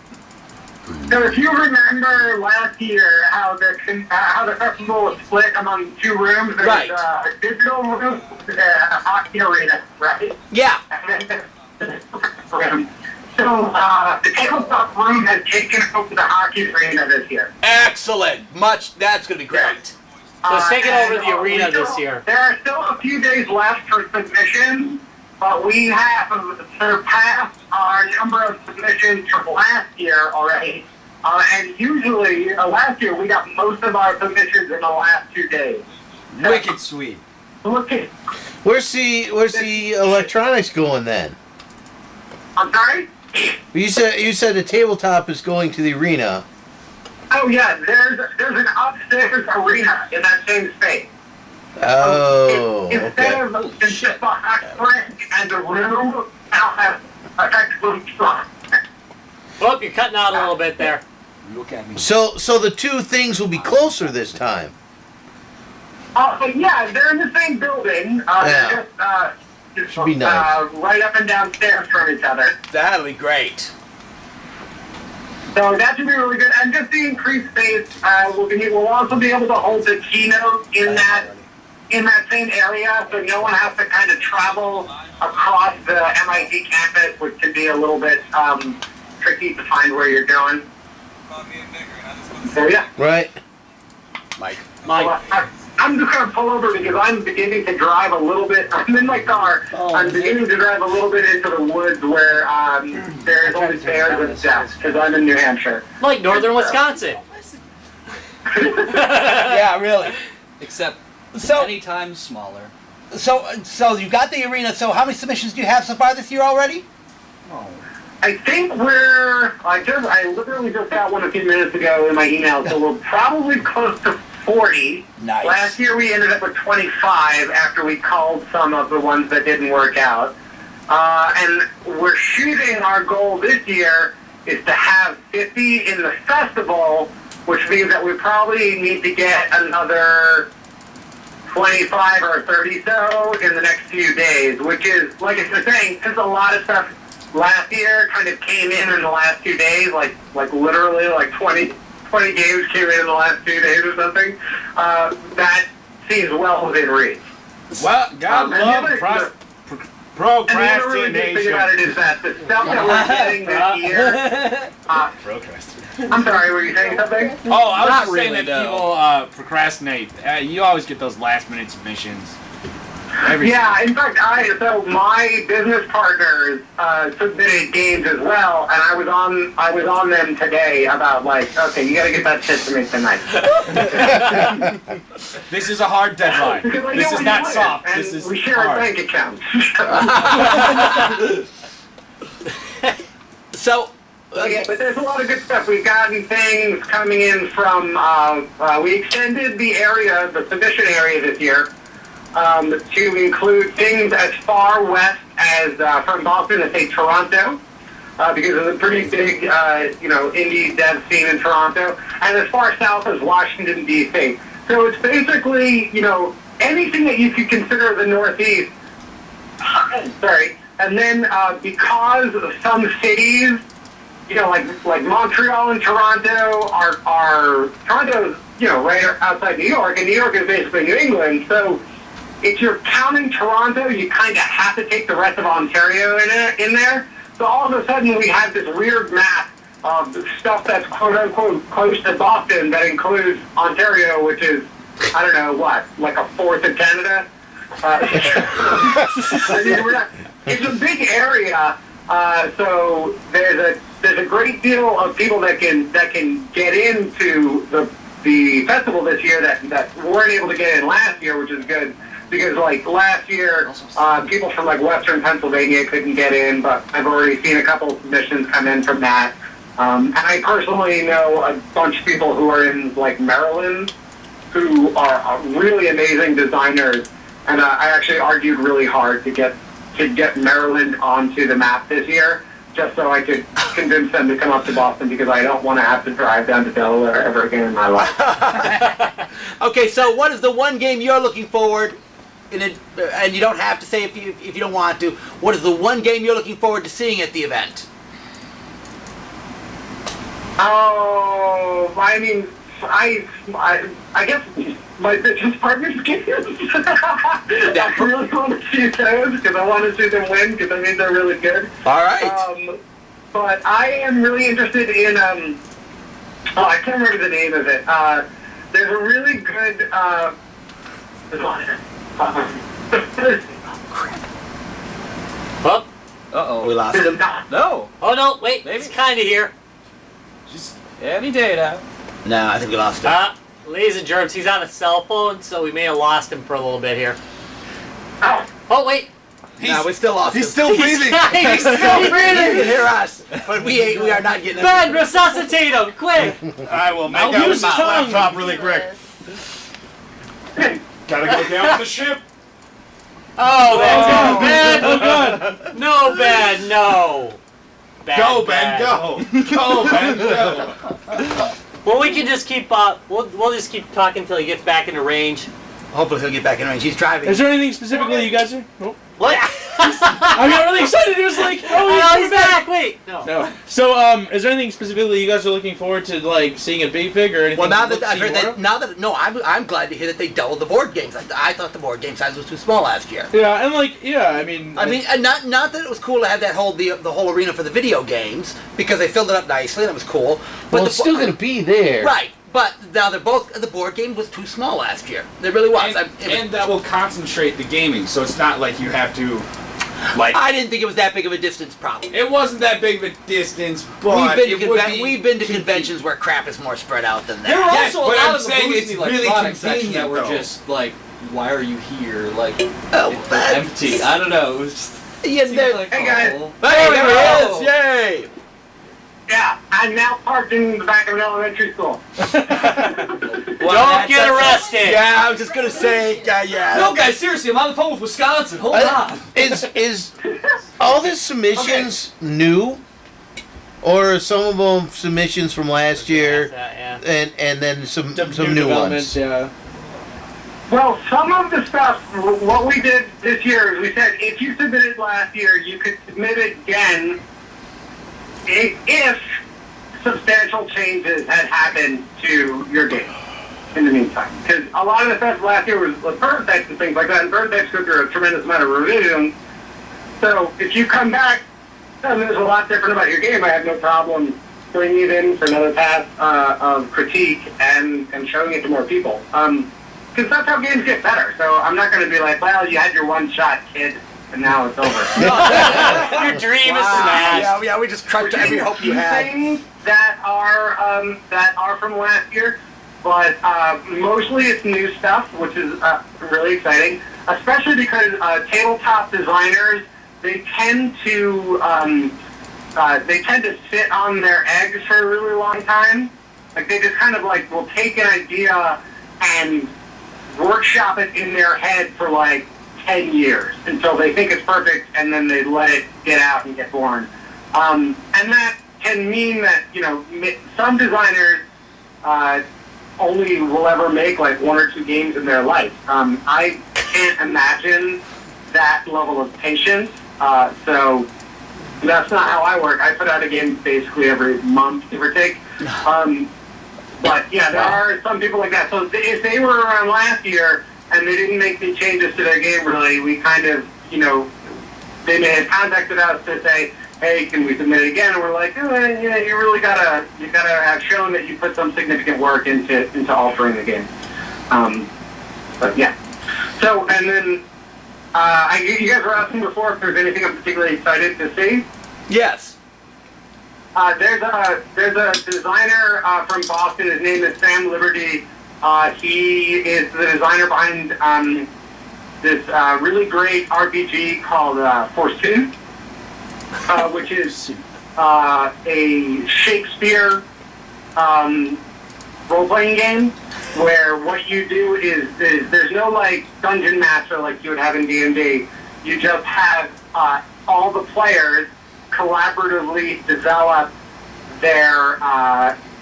[SPEAKER 9] So if you remember last year how the festival was split among 2 rooms, there's
[SPEAKER 6] Right.
[SPEAKER 9] A digital room and a hockey arena, right?
[SPEAKER 6] Yeah.
[SPEAKER 9] So the tabletop room has taken over the hockey arena this year.
[SPEAKER 6] Excellent. That's gonna be great.
[SPEAKER 2] So it's taking over the
[SPEAKER 9] and,
[SPEAKER 2] arena
[SPEAKER 9] we still-
[SPEAKER 2] this year.
[SPEAKER 9] There are still a few days left for submissions, but we have surpassed our number of submissions from last year already. And usually, last year, we got most of our submissions in the last 2 days.
[SPEAKER 4] Wicked sweet.
[SPEAKER 9] Look at,
[SPEAKER 5] Where's the electronics going then?
[SPEAKER 9] I'm sorry?
[SPEAKER 5] You said the tabletop is going to the arena.
[SPEAKER 9] Oh yeah, there's an upstairs arena in that same space.
[SPEAKER 5] Oh,
[SPEAKER 9] Instead
[SPEAKER 5] okay.
[SPEAKER 9] of just the box and the room, now have a textbook slot.
[SPEAKER 2] Oh, you're cutting out a little bit there.
[SPEAKER 4] Look at me.
[SPEAKER 5] So the 2 things will be closer this time.
[SPEAKER 9] But yeah, they're in the same building.
[SPEAKER 5] Yeah.
[SPEAKER 9] They're just
[SPEAKER 5] Should be nice.
[SPEAKER 9] right up and down stairs from each other.
[SPEAKER 6] That'll be great.
[SPEAKER 9] So that should be really good. And just the increased space, we'll also be able to hold the keynote in that same area, so no one has to kind of travel across the MIT campus, which can be a little bit tricky to find where you're going. So yeah.
[SPEAKER 5] Right.
[SPEAKER 6] Mike.
[SPEAKER 9] Well, I'm just going to pull over because I'm beginning to drive a little bit. I'm in my car. I'm beginning to drive a little bit into the woods where there's only bears and stuff because I'm in New Hampshire.
[SPEAKER 2] Like northern Wisconsin.
[SPEAKER 6] Yeah, really.
[SPEAKER 1] Except
[SPEAKER 6] So-
[SPEAKER 1] many times smaller.
[SPEAKER 6] So you got the arena. So how many submissions do you have so far this year already?
[SPEAKER 9] I think I literally just got one a few minutes ago in my email, so we're probably close to 40.
[SPEAKER 6] Nice.
[SPEAKER 9] Last year we ended up with 25 after we called some of the ones that didn't work out. And we're shooting, our goal this year is to have 50 in the festival, which means that we probably need to get another 25 or 30 so in the next few days, which is, like I was saying, since a lot of stuff last year kind of came in the last 2 days, like literally like 20 games came in the last 2 days or something, that seems well within reach.
[SPEAKER 4] Well, God
[SPEAKER 9] And the
[SPEAKER 4] love
[SPEAKER 9] other- And the other really good thing about it
[SPEAKER 4] procrastination.
[SPEAKER 9] is that the stuff that we're getting this year, I'm sorry, were you saying something?
[SPEAKER 4] Oh, I was
[SPEAKER 1] Not
[SPEAKER 4] just saying
[SPEAKER 1] really,
[SPEAKER 4] that
[SPEAKER 1] though.
[SPEAKER 4] people procrastinate. You always get those last minute submissions.
[SPEAKER 9] Yeah, in fact, so my business partners submitted games as well, and I was on them today about like, okay, you gotta get that shit to me tonight.
[SPEAKER 4] This is a hard deadline.
[SPEAKER 9] Because I
[SPEAKER 4] This
[SPEAKER 9] know
[SPEAKER 4] is
[SPEAKER 9] we
[SPEAKER 4] not
[SPEAKER 9] play it,
[SPEAKER 4] soft.
[SPEAKER 9] and
[SPEAKER 4] This is
[SPEAKER 9] we share a
[SPEAKER 4] hard.
[SPEAKER 9] bank account.
[SPEAKER 6] So.
[SPEAKER 9] Yeah, but there's a lot of good stuff. We've gotten things coming in from, we extended the area, the submission area this year, to include things as far west as, from Boston as, say, Toronto, because there's a pretty big, indie dev scene in Toronto, and as far south as Washington, D.C. So it's basically, anything that you could consider the Northeast, sorry, and then because of some cities, like Montreal and Toronto are Toronto's, right outside New York, and New York is basically New England. So if you're counting Toronto, you kind of have to take the rest of Ontario in there. So all of a sudden we have this weird map of stuff that's quote unquote close to Boston that includes Ontario, which is, I don't know what, like a fourth of Canada. It's a big area. So there's a great deal of people that can get into the festival this year that weren't able to get in last year, which is good. because like last year, people from like Western Pennsylvania couldn't get in, but I've already seen a couple of submissions come in from that. And I personally know a bunch of people who are in like Maryland who are really amazing designers, and I actually argued really hard to get Maryland onto the map this year, just so I could convince them to come up to Boston, because I don't want to have to drive down to Delaware ever again in my life.
[SPEAKER 6] Okay, so what is the one game you're looking forward in it, and you don't have to say if you don't want to, what is the one game you're looking forward to seeing at the event?
[SPEAKER 9] Oh, I mean, I guess my business partners games. I really want to see those because I want to see them win, because I think they're really good.
[SPEAKER 6] All right.
[SPEAKER 9] But I am really interested in I can't remember the name of it. There's a really good
[SPEAKER 2] Oh,
[SPEAKER 1] Uh-oh.
[SPEAKER 6] We lost him.
[SPEAKER 1] No.
[SPEAKER 2] oh no, wait,
[SPEAKER 1] Maybe.
[SPEAKER 2] it's kind of here.
[SPEAKER 1] Just any day now.
[SPEAKER 6] No, I think we lost him.
[SPEAKER 2] Ladies and germs, he's on a cell phone, so we may have lost him for a little bit here.
[SPEAKER 9] Oh,
[SPEAKER 2] Oh, wait.
[SPEAKER 6] No, we still lost him.
[SPEAKER 4] He's still breathing.
[SPEAKER 2] He's still
[SPEAKER 6] He can
[SPEAKER 2] breathing.
[SPEAKER 6] hear us, but we are not getting
[SPEAKER 2] Ben, resuscitate him, quick.
[SPEAKER 4] I will make
[SPEAKER 3] I'll
[SPEAKER 4] out
[SPEAKER 3] use
[SPEAKER 4] with this
[SPEAKER 3] tongue.
[SPEAKER 4] laptop really quick. Gotta go down the ship.
[SPEAKER 2] Oh, that's Ben.
[SPEAKER 3] Oh, good.
[SPEAKER 2] No, Ben, no.
[SPEAKER 4] Go, Ben, go. Go, Ben, go.
[SPEAKER 2] Well, we can just keep we'll just keep talking until he gets back into range.
[SPEAKER 6] Hopefully he'll get back in range. He's driving.
[SPEAKER 3] Is there anything specifically you guys are? Nope.
[SPEAKER 2] What?
[SPEAKER 3] I got really excited. It was like,
[SPEAKER 2] Oh, he's back. Wait. No.
[SPEAKER 3] No. So, is there anything specifically you guys are looking forward to, like, seeing at BFIG or anything?
[SPEAKER 6] Well, now
[SPEAKER 3] you'd
[SPEAKER 6] that
[SPEAKER 3] love
[SPEAKER 6] I've
[SPEAKER 3] to see
[SPEAKER 6] heard
[SPEAKER 3] more
[SPEAKER 6] that,
[SPEAKER 3] of?
[SPEAKER 6] I'm glad to hear that they doubled the board games. I thought the board game size was too small last year.
[SPEAKER 3] Yeah, and like, yeah, I mean,
[SPEAKER 6] And not that it was cool to have that whole the whole arena for the video games, because they filled it up nicely and it was cool. But
[SPEAKER 5] Well, it's still going to be there.
[SPEAKER 6] right. But now the board game was too small last year. It really was.
[SPEAKER 4] And that will concentrate the gaming, so it's not like you have to, like.
[SPEAKER 6] I didn't think it was that big of a distance problem.
[SPEAKER 4] It wasn't that big of a distance, but
[SPEAKER 6] We've been to conventions where crap is more spread out than
[SPEAKER 1] There were
[SPEAKER 6] that.
[SPEAKER 4] Yes,
[SPEAKER 1] also a
[SPEAKER 4] but
[SPEAKER 1] lot
[SPEAKER 4] I'm
[SPEAKER 1] of the
[SPEAKER 4] saying
[SPEAKER 1] booths
[SPEAKER 4] it's
[SPEAKER 1] in the
[SPEAKER 4] really
[SPEAKER 1] electronics section that were
[SPEAKER 4] convenient,
[SPEAKER 1] just like, why are you here? Like,
[SPEAKER 6] Oh,
[SPEAKER 1] it's
[SPEAKER 6] that-
[SPEAKER 1] empty. I don't know. It was just.
[SPEAKER 6] Yeah,
[SPEAKER 1] seemed
[SPEAKER 6] there-
[SPEAKER 1] like,
[SPEAKER 9] Hey, guys.
[SPEAKER 1] oh.
[SPEAKER 6] Hey, there
[SPEAKER 1] Oh.
[SPEAKER 6] he is! Yay!
[SPEAKER 9] yeah, I'm now parked in the back of an elementary school.
[SPEAKER 2] Don't get arrested.
[SPEAKER 6] Yeah, I was just gonna say, yeah.
[SPEAKER 1] No, guys, seriously, I'm on the phone with Wisconsin. Hold on.
[SPEAKER 5] Is all the submissions new, or are some of them submissions from last year,
[SPEAKER 2] Yeah.
[SPEAKER 5] and then some
[SPEAKER 3] New
[SPEAKER 5] new
[SPEAKER 3] developments,
[SPEAKER 5] ones?
[SPEAKER 3] yeah.
[SPEAKER 9] Well, some of the stuff, what we did this year is we said if you submitted last year, you could submit again if substantial changes had happened to your game in the meantime. Because a lot of the stuff last year was prototypes and things like that, and prototypes go through a tremendous amount of revision. So if you come back and there's a lot different about your game, I have no problem bringing it in for another pass of critique and showing it to more people. Because that's how games get better. So I'm not going to be like, well, you had your one shot, kid, and now it's over.
[SPEAKER 2] Your dream is smashed.
[SPEAKER 6] Yeah, we just crushed every hope you had.
[SPEAKER 9] Things that are from last year, but mostly it's new stuff, which is really exciting. Especially because tabletop designers, they tend to sit on their eggs for a really long time. Like they just kind of like will take an idea and workshop it in their head for like 10 years until they think it's perfect, and then they let it get out and get born. And that can mean that, you know, some designers only will ever make like one or two games in their life. I can't imagine that level of patience. So that's not how I work. I put out a game basically every month, give or take. But yeah, there are some people like that. So if they were around last year and they didn't make any changes to their game, really, we kind of, you know, they may have contacted us to say, hey, can we submit it again? And we're like, oh, yeah, you really gotta have shown that you put some significant work into altering the game. But yeah. So, and then you guys were asking before if there's anything I'm particularly excited to see.
[SPEAKER 6] Yes.
[SPEAKER 9] There's a designer from Boston. His name is Sam Liberty. He is the designer behind this really great RPG called Forsooth, which is a Shakespeare role-playing game where what you do is there's no like dungeon master like you would have in D&D. You just have all the players collaboratively develop their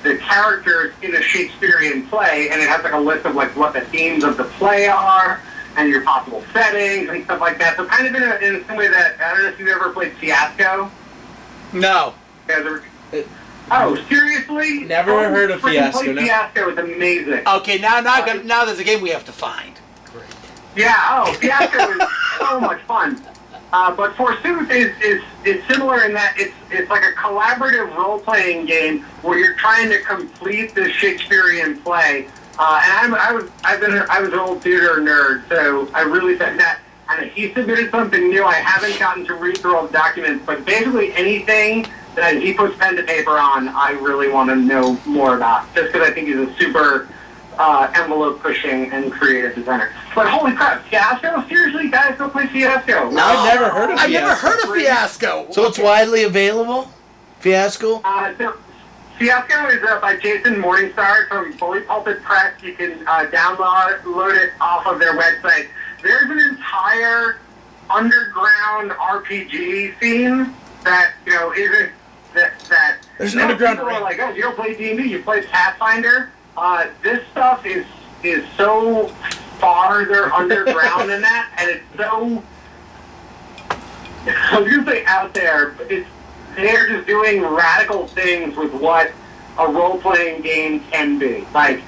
[SPEAKER 9] the characters in a Shakespearean play, and it has like a list of like what the themes of the play are and your possible settings and stuff like that. So kind of in the same way that, I don't know if you've ever played Fiasco.
[SPEAKER 4] No.
[SPEAKER 9] You guys ever, oh, seriously?
[SPEAKER 3] Never heard of Fiasco,
[SPEAKER 9] Play
[SPEAKER 3] no.
[SPEAKER 9] Fiasco is amazing.
[SPEAKER 6] Okay, now there's a game we have to find.
[SPEAKER 9] Yeah, Fiasco is so much fun. But Forsooth is similar in that it's like a collaborative role-playing game where you're trying to complete this Shakespearean play. And I was an old theater nerd, so I really said that. And he submitted something new. I haven't gotten to read through all the documents, but basically anything that he puts pen to paper on, I really want to know more about, just because I think he's a super envelope-pushing and creative designer. But holy crap, Fiasco? Seriously, guys, go play Fiasco.
[SPEAKER 6] No,
[SPEAKER 3] I've never heard of
[SPEAKER 6] I've never
[SPEAKER 3] Fiasco.
[SPEAKER 6] heard of Fiasco.
[SPEAKER 5] So it's widely available? Fiasco?
[SPEAKER 9] So Fiasco is by Jason Morningstar from Fully Pulpit Press. You can download it off of their website. There's an entire underground RPG scene that, isn't that
[SPEAKER 4] There's an underground
[SPEAKER 9] people are
[SPEAKER 4] ring.
[SPEAKER 9] like, oh, you don't play D&D, you play Pathfinder. This stuff is so farther underground than that, and it's so, I was going to say out there, but they're just doing radical things with what a role-playing game can be. Like,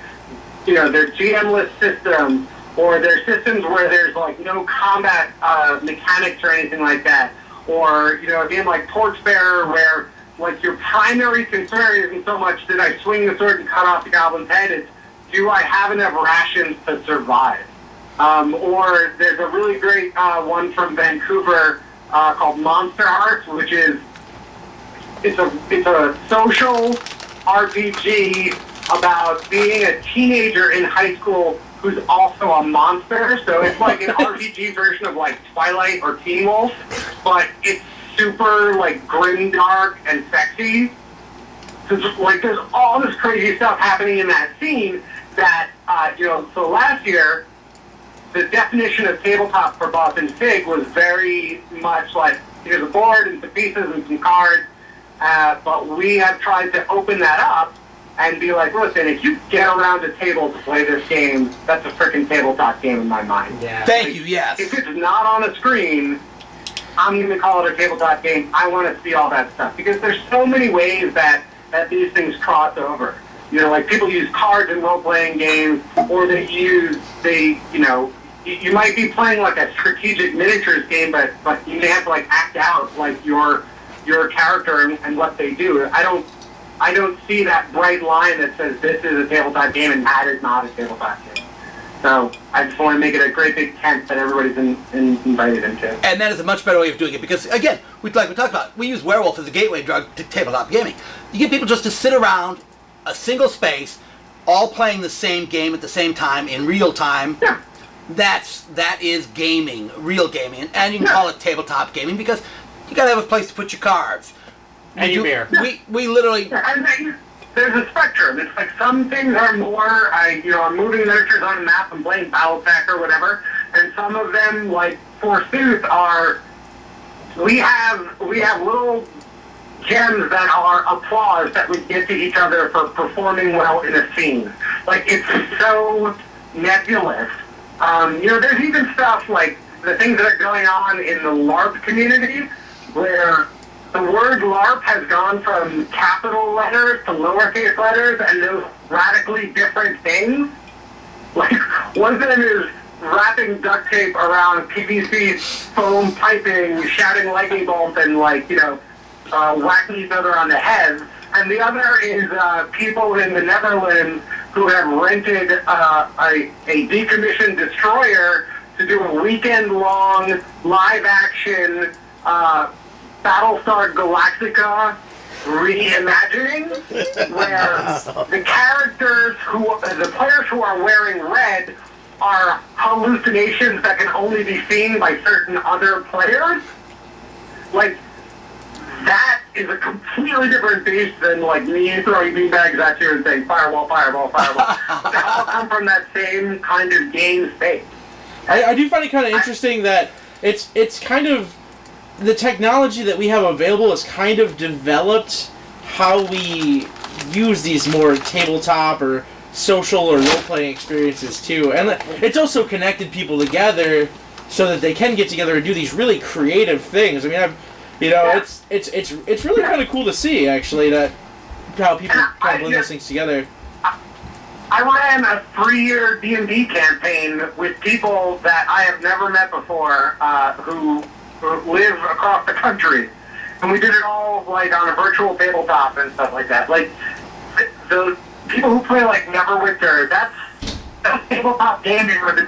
[SPEAKER 9] their GM-less systems, or their systems where there's, like, no combat mechanics or anything like that. Or, a game like Torchbearer where, like, your primary concern isn't so much did I swing the sword and cut off the goblin's head, it's do I have enough rations to survive? Or there's a really great one from Vancouver called Monster Hearts, which is it's a social RPG about being a teenager in high school who's also a monster. So it's like an RPG version of like Twilight or Teen Wolf, but it's super like grim, dark, and sexy. So like there's all this crazy stuff happening in that scene that so last year the definition of tabletop for Boston FIG was very much like here's a board and some pieces and some cards, but we have tried to open that up and be like, listen, if you get around a table to play this game, that's a freaking tabletop game in my mind.
[SPEAKER 2] Yeah.
[SPEAKER 6] Thank you, yes.
[SPEAKER 9] If it's not on a screen, I'm going to call it a tabletop game. I want to see all that stuff because there's so many ways that these things cross over. Like people use cards in role-playing games, or you might be playing like a strategic miniatures game, but you may have to like act out like your character and what they do. I don't see that bright line that says this is a tabletop game and that is not a tabletop game. So I just want to make it a great big tent that everybody's invited into.
[SPEAKER 6] And that is a much better way of doing it because, again, we talked about, we use werewolf as a gateway drug to tabletop gaming. You get people just to sit around a single space, all playing the same game at the same time in real time.
[SPEAKER 9] Yeah.
[SPEAKER 6] That is gaming, real gaming, and you can call it tabletop gaming because you got to have a place to put your cards.
[SPEAKER 2] And your beer.
[SPEAKER 6] We literally.
[SPEAKER 9] And there's a spectrum. It's like some things are more, I'm moving miniatures on a map and playing Battletech or whatever, and some of them, like Forsooth, are. We have little gems that are applause that we give to each other for performing well in a scene. Like it's so nebulous. There's even stuff like the things that are going on in the LARP community where the word LARP has gone from capital letters to lowercase letters, and those radically different things. Like, one of them is wrapping duct tape around PVC foam piping, shouting lightning bolts, and, whacking each other on the head. And the other is people in the Netherlands who have rented a decommissioned destroyer to do a weekend-long live-action Battlestar Galactica reimagining, where the players who are wearing red are hallucinations that can only be seen by certain other players, like, that is a completely different beast than, like, me throwing beanbags at you and saying, fireball, fireball, fireball. But they all come from that same kind of game space.
[SPEAKER 3] I do find it kind of interesting that it's kind of, the technology that we have available has kind of developed how we use these more tabletop or social or role-playing experiences too, and it's also connected people together so that they can get together and do these really creative things. I mean, it's really kind of cool to see actually that how people kind of blend those things together.
[SPEAKER 9] I ran a 3-year D&D campaign with people that I have never met before, who live across the country, and we did it all like on a virtual tabletop and stuff like that. Like the people who play like Neverwinter, that's tabletop gaming with a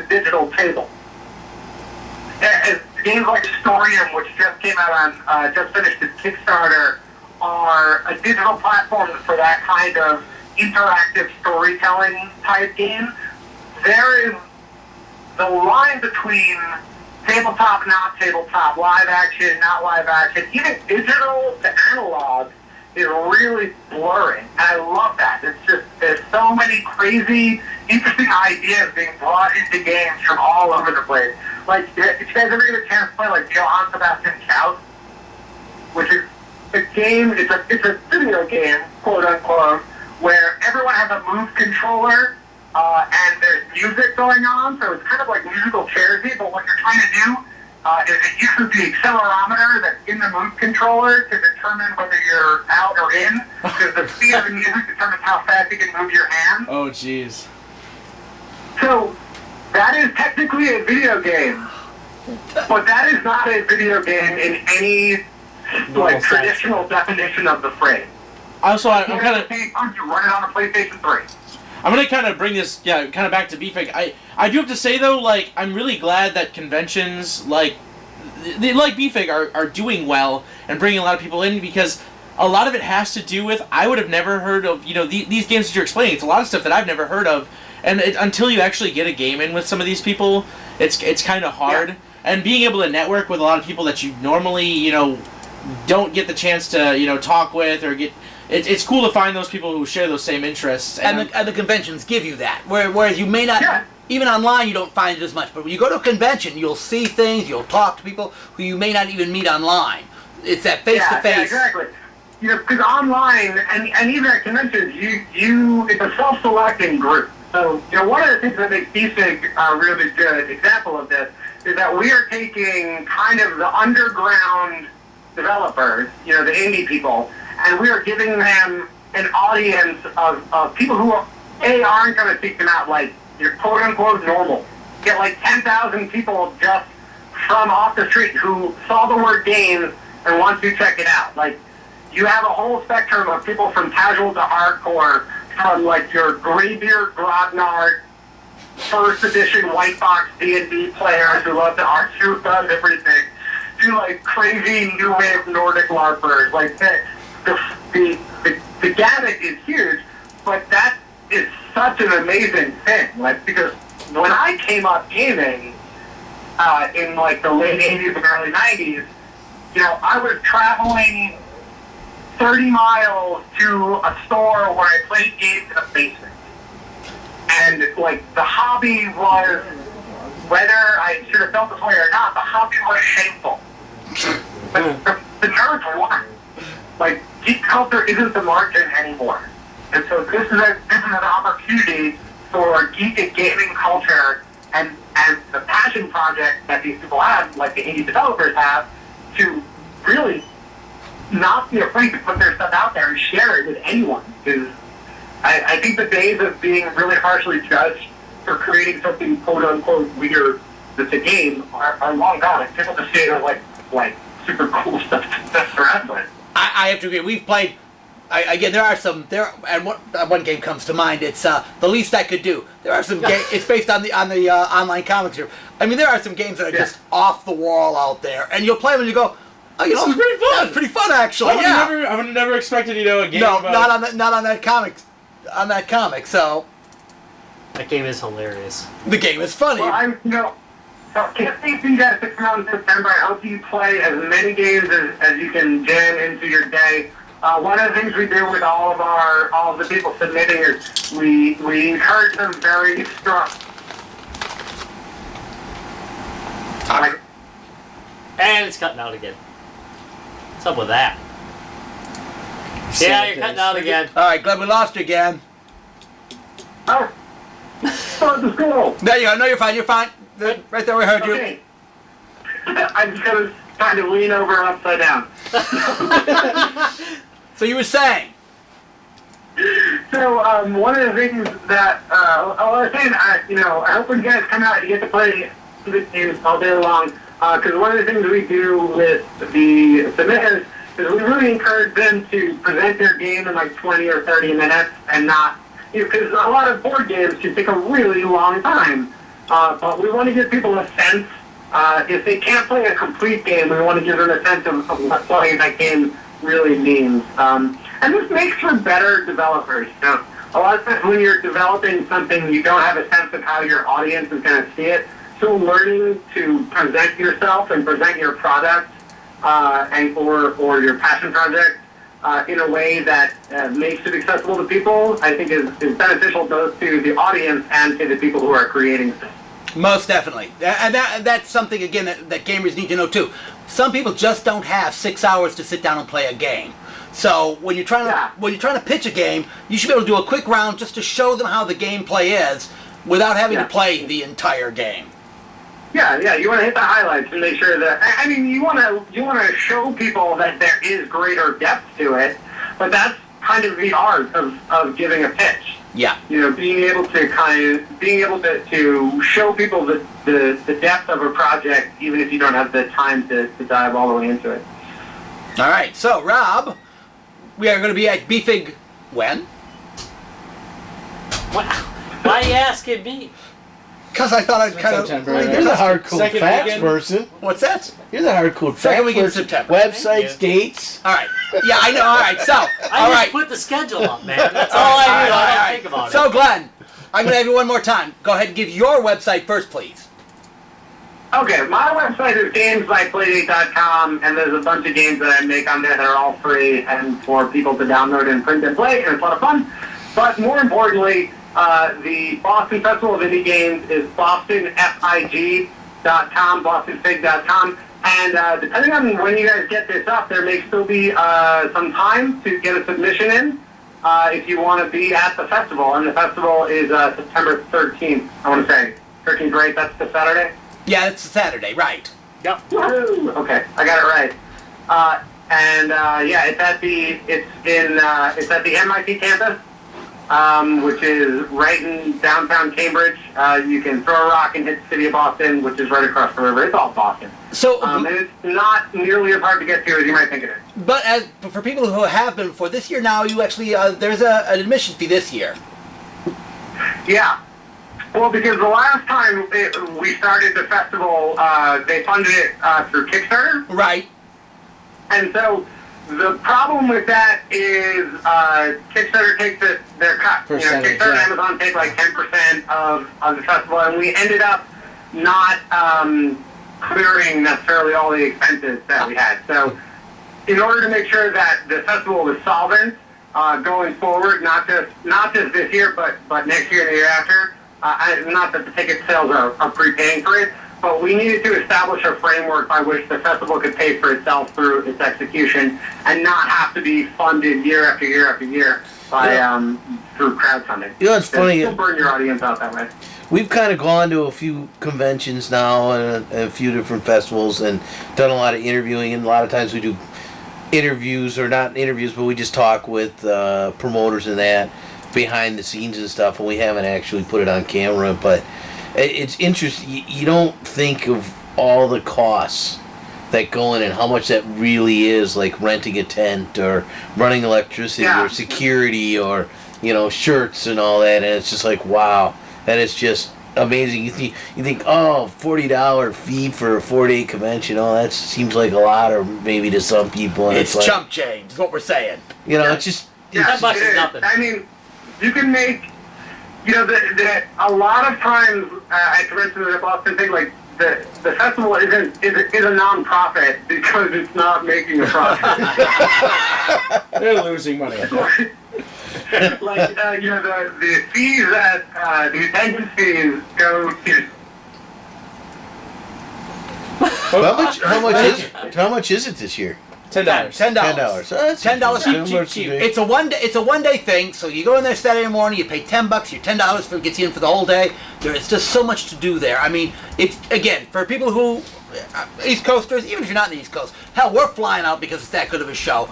[SPEAKER 9] digital table. And games like Storium, which just came out on, just finished its Kickstarter, are a digital platform for that kind of interactive storytelling type game. There is the line between tabletop, not tabletop, live action, not live action, even digital to analog is really blurring. And I love that. It's just, there's so many crazy, interesting ideas being brought into games from all over the place. Like, if you guys ever get a chance to play, like, Johann Sebastian Scout, which is a game, it's a video game, quote unquote, where everyone has a move controller, and there's music going on, so it's kind of like musical chairsy, but what you're trying to do is it uses the accelerometer that's in the move controller to determine whether you're out or in, because the speed of the music determines how fast you can move your hands.
[SPEAKER 3] Oh, jeez.
[SPEAKER 9] So, that is technically a video game, but that is not a video game in any, like, traditional definition of the phrase.
[SPEAKER 3] Also, I'm kind of...
[SPEAKER 9] You run it on a PlayStation 3.
[SPEAKER 3] I'm going to kind of bring this, kind of back to BFIG. I do have to say, though, like, I'm really glad that conventions like BFIG are doing well and bringing a lot of people in, because a lot of it has to do with, I would have never heard of, these games that you're explaining. It's a lot of stuff that I've never heard of, and until you actually get a game in with some of these people, it's kind of hard. Yeah. And being able to network with a lot of people that you normally, don't get the chance to, talk with or get... It's cool to find those people who share those same interests.
[SPEAKER 6] And the conventions give you that. Whereas you may not, even online you don't find it as much, but when you go to a convention, you'll see things, you'll talk to people who you may not even meet online. It's that face-to-face.
[SPEAKER 9] Yeah, exactly. Because online, and even at conventions, it's a self-selecting group. So, one of the things that makes BFIG a really good example of this is that we are taking kind of the underground developers, the indie people, and we are giving them an audience of people who aren't going to seek them out like your quote-unquote normal. Get like 10,000 people just from off the street who saw the word games and want to check it out. Like, you have a whole spectrum of people from casual to hardcore, from like your Greybeard Grognard first edition white box D&D players who love to art shoot on everything, to like crazy new wave Nordic LARPers. Like the gamut is huge, but that is such an amazing thing. Like, because when I came up gaming in like the late 80s and early 90s, I was traveling 30 miles to a store where I played games in a basement. And like the hobby was, whether I should have felt this way or not, the hobby was shameful. But the nerds weren't. Like, geek culture isn't the margin anymore. And so this is an opportunity for geek and gaming culture and the passion project that these people have, like the indie developers have, to really not be afraid to put their stuff out there and share it with anyone. Because I think the days of being really harshly judged for creating something quote-unquote weird that's a game are long gone. And people just say they're like super cool stuff to surround with.
[SPEAKER 6] I have to agree. We've played. Again, there are some there, and one game comes to mind. It's The Least I Could Do. There are some games. It's based on the online comics here. I mean, there are some games that are just off the wall out there, and you'll play them and you go, oh,
[SPEAKER 3] this is pretty fun.
[SPEAKER 6] Yeah, it's pretty fun actually.
[SPEAKER 3] I would have never expected a game.
[SPEAKER 6] No,
[SPEAKER 3] about
[SPEAKER 6] not on that comic. On that comic, so.
[SPEAKER 2] That game is hilarious.
[SPEAKER 6] The game is funny.
[SPEAKER 9] Well, so I can't wait for you guys to come out in September. I hope you play as many games as you can jam into your day. One of the things we do with all of the people submitting is we encourage them very strong. Like,
[SPEAKER 2] And it's cutting out again. What's up with that? Yeah, you're cutting out again.
[SPEAKER 6] All right, glad we lost you again.
[SPEAKER 9] oh, start the school.
[SPEAKER 6] There you go. No, you're fine. You're fine. Right there, we heard you.
[SPEAKER 9] Okay. I'm just gonna kind of lean over upside down.
[SPEAKER 6] So you were saying?
[SPEAKER 9] So one of the things that I was saying, I hope when you guys come out, you get to play the games all day long. Because one of the things we do with the submitters is we really encourage them to present their game in like 20 or 30 minutes and not, because a lot of board games can take a really long time. But we want to give people a sense. If they can't play a complete game, we want to give them a sense of what playing that game really means. And this makes for better developers. A lot of times when you're developing something, you don't have a sense of how your audience is going to see it. So learning to present yourself and present your product or your passion project in a way that makes it accessible to people, I think is beneficial both to the audience and to the people who are creating things.
[SPEAKER 6] Most definitely. And that's something, again, that gamers need to know, too. Some people just don't have 6 hours to sit down and play a game. So when you're trying to pitch a game, you should be able to do a quick round just to show them how the gameplay is without having to play the entire game.
[SPEAKER 9] Yeah, you want to hit the highlights and make sure that, I mean, you want to show people that there is greater depth to it, but that's kind of the art of giving a pitch.
[SPEAKER 6] Yeah.
[SPEAKER 9] Being able to show people the depth of a project, even if you don't have the time to dive all the way into it.
[SPEAKER 6] All right, so Rob, we are going to be at BFIG when?
[SPEAKER 2] Why are you asking me?
[SPEAKER 6] Because I thought I'd kind of...
[SPEAKER 5] You're the hardcore facts person.
[SPEAKER 6] What's that?
[SPEAKER 5] You're the hardcore facts
[SPEAKER 6] Second week in
[SPEAKER 5] person.
[SPEAKER 6] September.
[SPEAKER 5] Websites, dates.
[SPEAKER 6] All right. Yeah, I know. All right, so...
[SPEAKER 2] I
[SPEAKER 6] all
[SPEAKER 2] just
[SPEAKER 6] right.
[SPEAKER 2] put the schedule up, man. That's all I do. I don't think about it.
[SPEAKER 6] So, Glenn, I'm going to have you one more time. Go ahead and give your website first, please.
[SPEAKER 9] Okay, my website is gamesbyplaydate.com, and there's a bunch of games that I make on there that are all free and for people to download and print and play, and it's a lot of fun. But more importantly, the Boston Festival of Indie Games is bostonfig.com, bostonfig.com, and depending on when you guys get this up, there may still be some time to get a submission in if you want to be at the festival, and the festival is September 13th, I want to say. 13th, right? That's the Saturday?
[SPEAKER 6] Yeah, it's a Saturday, right.
[SPEAKER 2] Yep.
[SPEAKER 9] Woohoo! Okay, I got it right. It's at the MIT campus, which is right in downtown Cambridge. You can throw a rock and hit the city of Boston, which is right across the river. It's all Boston.
[SPEAKER 6] So,
[SPEAKER 9] and it's not nearly as hard to get to as you might think it is.
[SPEAKER 6] but for people who have been before, this year now, you actually, there's an admission fee this year.
[SPEAKER 9] Yeah. Well, because the last time we started the festival, they funded it through Kickstarter.
[SPEAKER 6] Right.
[SPEAKER 9] And so the problem with that is Kickstarter takes their cut.
[SPEAKER 5] Percentage,
[SPEAKER 9] Kickstarter
[SPEAKER 5] yeah.
[SPEAKER 9] and Amazon take like 10% of the festival, and we ended up not clearing necessarily all the expenses that we had. So in order to make sure that the festival was solvent going forward, not just this year, but next year and the year after, not that the ticket sales are prepaying for it, but we needed to establish a framework by which the festival could pay for itself through its execution and not have to be funded year after year after year by through crowdfunding.
[SPEAKER 5] It's funny.
[SPEAKER 9] You'll burn your audience out that way.
[SPEAKER 5] We've kind of gone to a few conventions now and a few different festivals and done a lot of interviewing. And a lot of times we do interviews, or not interviews, but we just talk with promoters and that behind the scenes and stuff. And we haven't actually put it on camera, but it's interesting. You don't think of all the costs that go in and how much that really is, like renting a tent or running electricity or security or shirts and all that. And it's just like, wow, that is just amazing. You think oh, $40 fee for a 4-day convention, that seems like a lot, or maybe to some people. And
[SPEAKER 6] It's
[SPEAKER 5] like,
[SPEAKER 6] chump change, is what we're saying.
[SPEAKER 5] It's just
[SPEAKER 9] Yeah,
[SPEAKER 2] $10 is
[SPEAKER 9] it
[SPEAKER 2] nothing.
[SPEAKER 9] I mean, you can make you know, a lot of times, for instance, the Boston thing, like the festival is a non-profit because it's not making a profit.
[SPEAKER 3] They're losing money.
[SPEAKER 9] Like you know, the fees that the attendance fees go to.
[SPEAKER 5] How much is it this year?
[SPEAKER 3] $10.
[SPEAKER 6] $10.
[SPEAKER 5] $10.
[SPEAKER 6] It's a one day thing. So you go in there Saturday morning, you pay $10. Your $10 gets you in for the whole day. There is just so much to do there. I mean, again for people who East Coasters, even if you're not in the East Coast, hell, we're flying out because it's that good of a show.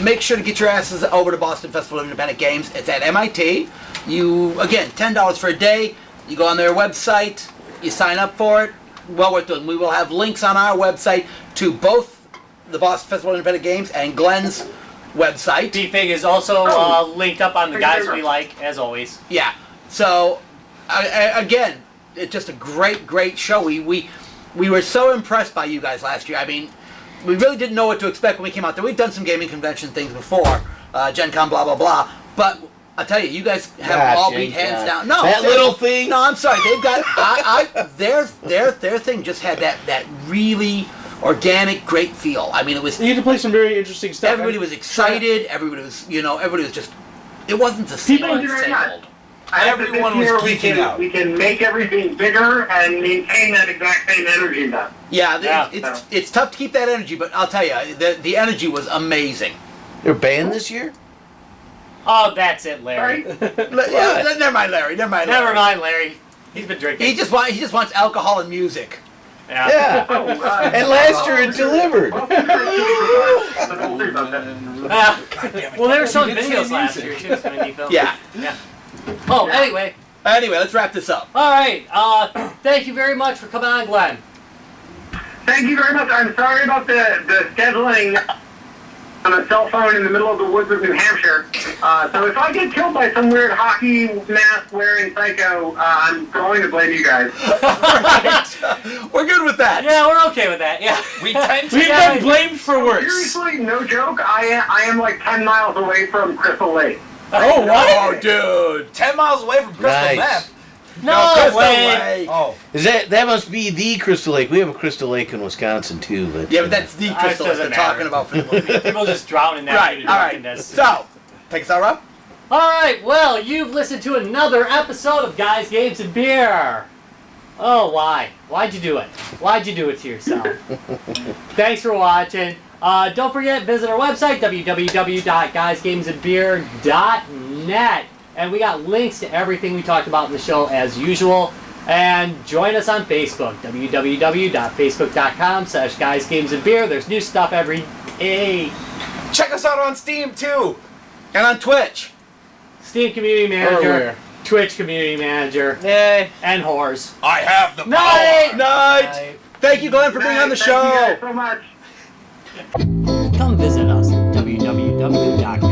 [SPEAKER 6] Make sure to get your asses over to Boston Festival of Independent Games. It's at MIT. You again $10 for a day. You go on their website. You sign up for it. Well worth doing. We will have links on our website to both the Boston Festival of Independent Games and Glenn's website.
[SPEAKER 2] BFIG is also linked up on the Guys We Like, as always.
[SPEAKER 6] Yeah. So, again, it's just a great show. We were so impressed by you guys last year. I mean, we really didn't know what to expect when we came out there. We've done some gaming convention things before, Gen Con, blah, blah, blah. But I'll tell you, you guys have all beat hands down. No,
[SPEAKER 5] that little thing.
[SPEAKER 6] No, I'm sorry. They've got their thing just had that really organic, great feel. I mean, it was.
[SPEAKER 3] You get to play some very interesting stuff.
[SPEAKER 6] Everybody was excited. Everybody was just. It wasn't the same old.
[SPEAKER 4] Everyone was geeking out.
[SPEAKER 9] We can make everything bigger and maintain that exact same energy now.
[SPEAKER 6] Yeah, it's tough to keep that energy, but I'll tell you, the energy was amazing.
[SPEAKER 5] They're banned this year?
[SPEAKER 2] Oh, that's it, Larry.
[SPEAKER 6] Never mind, Larry.
[SPEAKER 2] Never mind, Larry. He's been drinking.
[SPEAKER 6] He just wants alcohol and music.
[SPEAKER 2] Yeah.
[SPEAKER 5] And last year it delivered.
[SPEAKER 2] Well, they were showing videos last year too. So indie films.
[SPEAKER 6] Yeah.
[SPEAKER 2] Oh, anyway,
[SPEAKER 6] let's wrap this up.
[SPEAKER 2] All right. Thank you very much for coming on, Glenn.
[SPEAKER 9] Thank you very much. I'm sorry about the scheduling on a cell phone in the middle of the woods of New Hampshire. So if I get killed by some weird hockey mask wearing psycho, I'm going to blame you guys.
[SPEAKER 6] We're good with that.
[SPEAKER 2] Yeah, we're okay with that. Yeah.
[SPEAKER 4] We've
[SPEAKER 3] been blamed for worse.
[SPEAKER 9] Seriously, no joke. I am like 10 miles away from Crystal Lake.
[SPEAKER 4] Oh, wow.
[SPEAKER 6] Oh, dude.
[SPEAKER 4] 10 miles away from Crystal
[SPEAKER 5] Nice.
[SPEAKER 4] Meth.
[SPEAKER 2] No
[SPEAKER 6] Crystal
[SPEAKER 2] way.
[SPEAKER 6] Lake.
[SPEAKER 4] Oh.
[SPEAKER 5] That must be the Crystal Lake. We have a Crystal Lake in Wisconsin too, but
[SPEAKER 6] Yeah, but that's the Crystal Lake they're
[SPEAKER 2] doesn't matter.
[SPEAKER 6] talking about for the movie.
[SPEAKER 2] People just drown in that.
[SPEAKER 6] Right.
[SPEAKER 2] due to
[SPEAKER 6] All right.
[SPEAKER 2] drunkenness.
[SPEAKER 6] So, take us out, Rob.
[SPEAKER 2] All right. Well, you've listened to another episode of Guys, Games, and Beer. Oh, why? Why'd you do it? Why'd you do it to yourself? Thanks for watching. Don't forget, visit our website, www.guysgamesandbeer.net. And we got links to everything we talked about in the show as usual. And join us on Facebook, www.facebook.com/guysgamesandbeer. There's new stuff every day.
[SPEAKER 4] Check us out on Steam, too.
[SPEAKER 6] And on Twitch.
[SPEAKER 2] Steam Community Manager,
[SPEAKER 3] Everywhere.
[SPEAKER 2] Twitch Community Manager, and whhores.
[SPEAKER 4] I have the power.
[SPEAKER 6] Night. Thank you, Glenn, for being on the show.
[SPEAKER 9] Thank you guys so much.
[SPEAKER 2] Come visit us at www.guysgamesandbeer.net.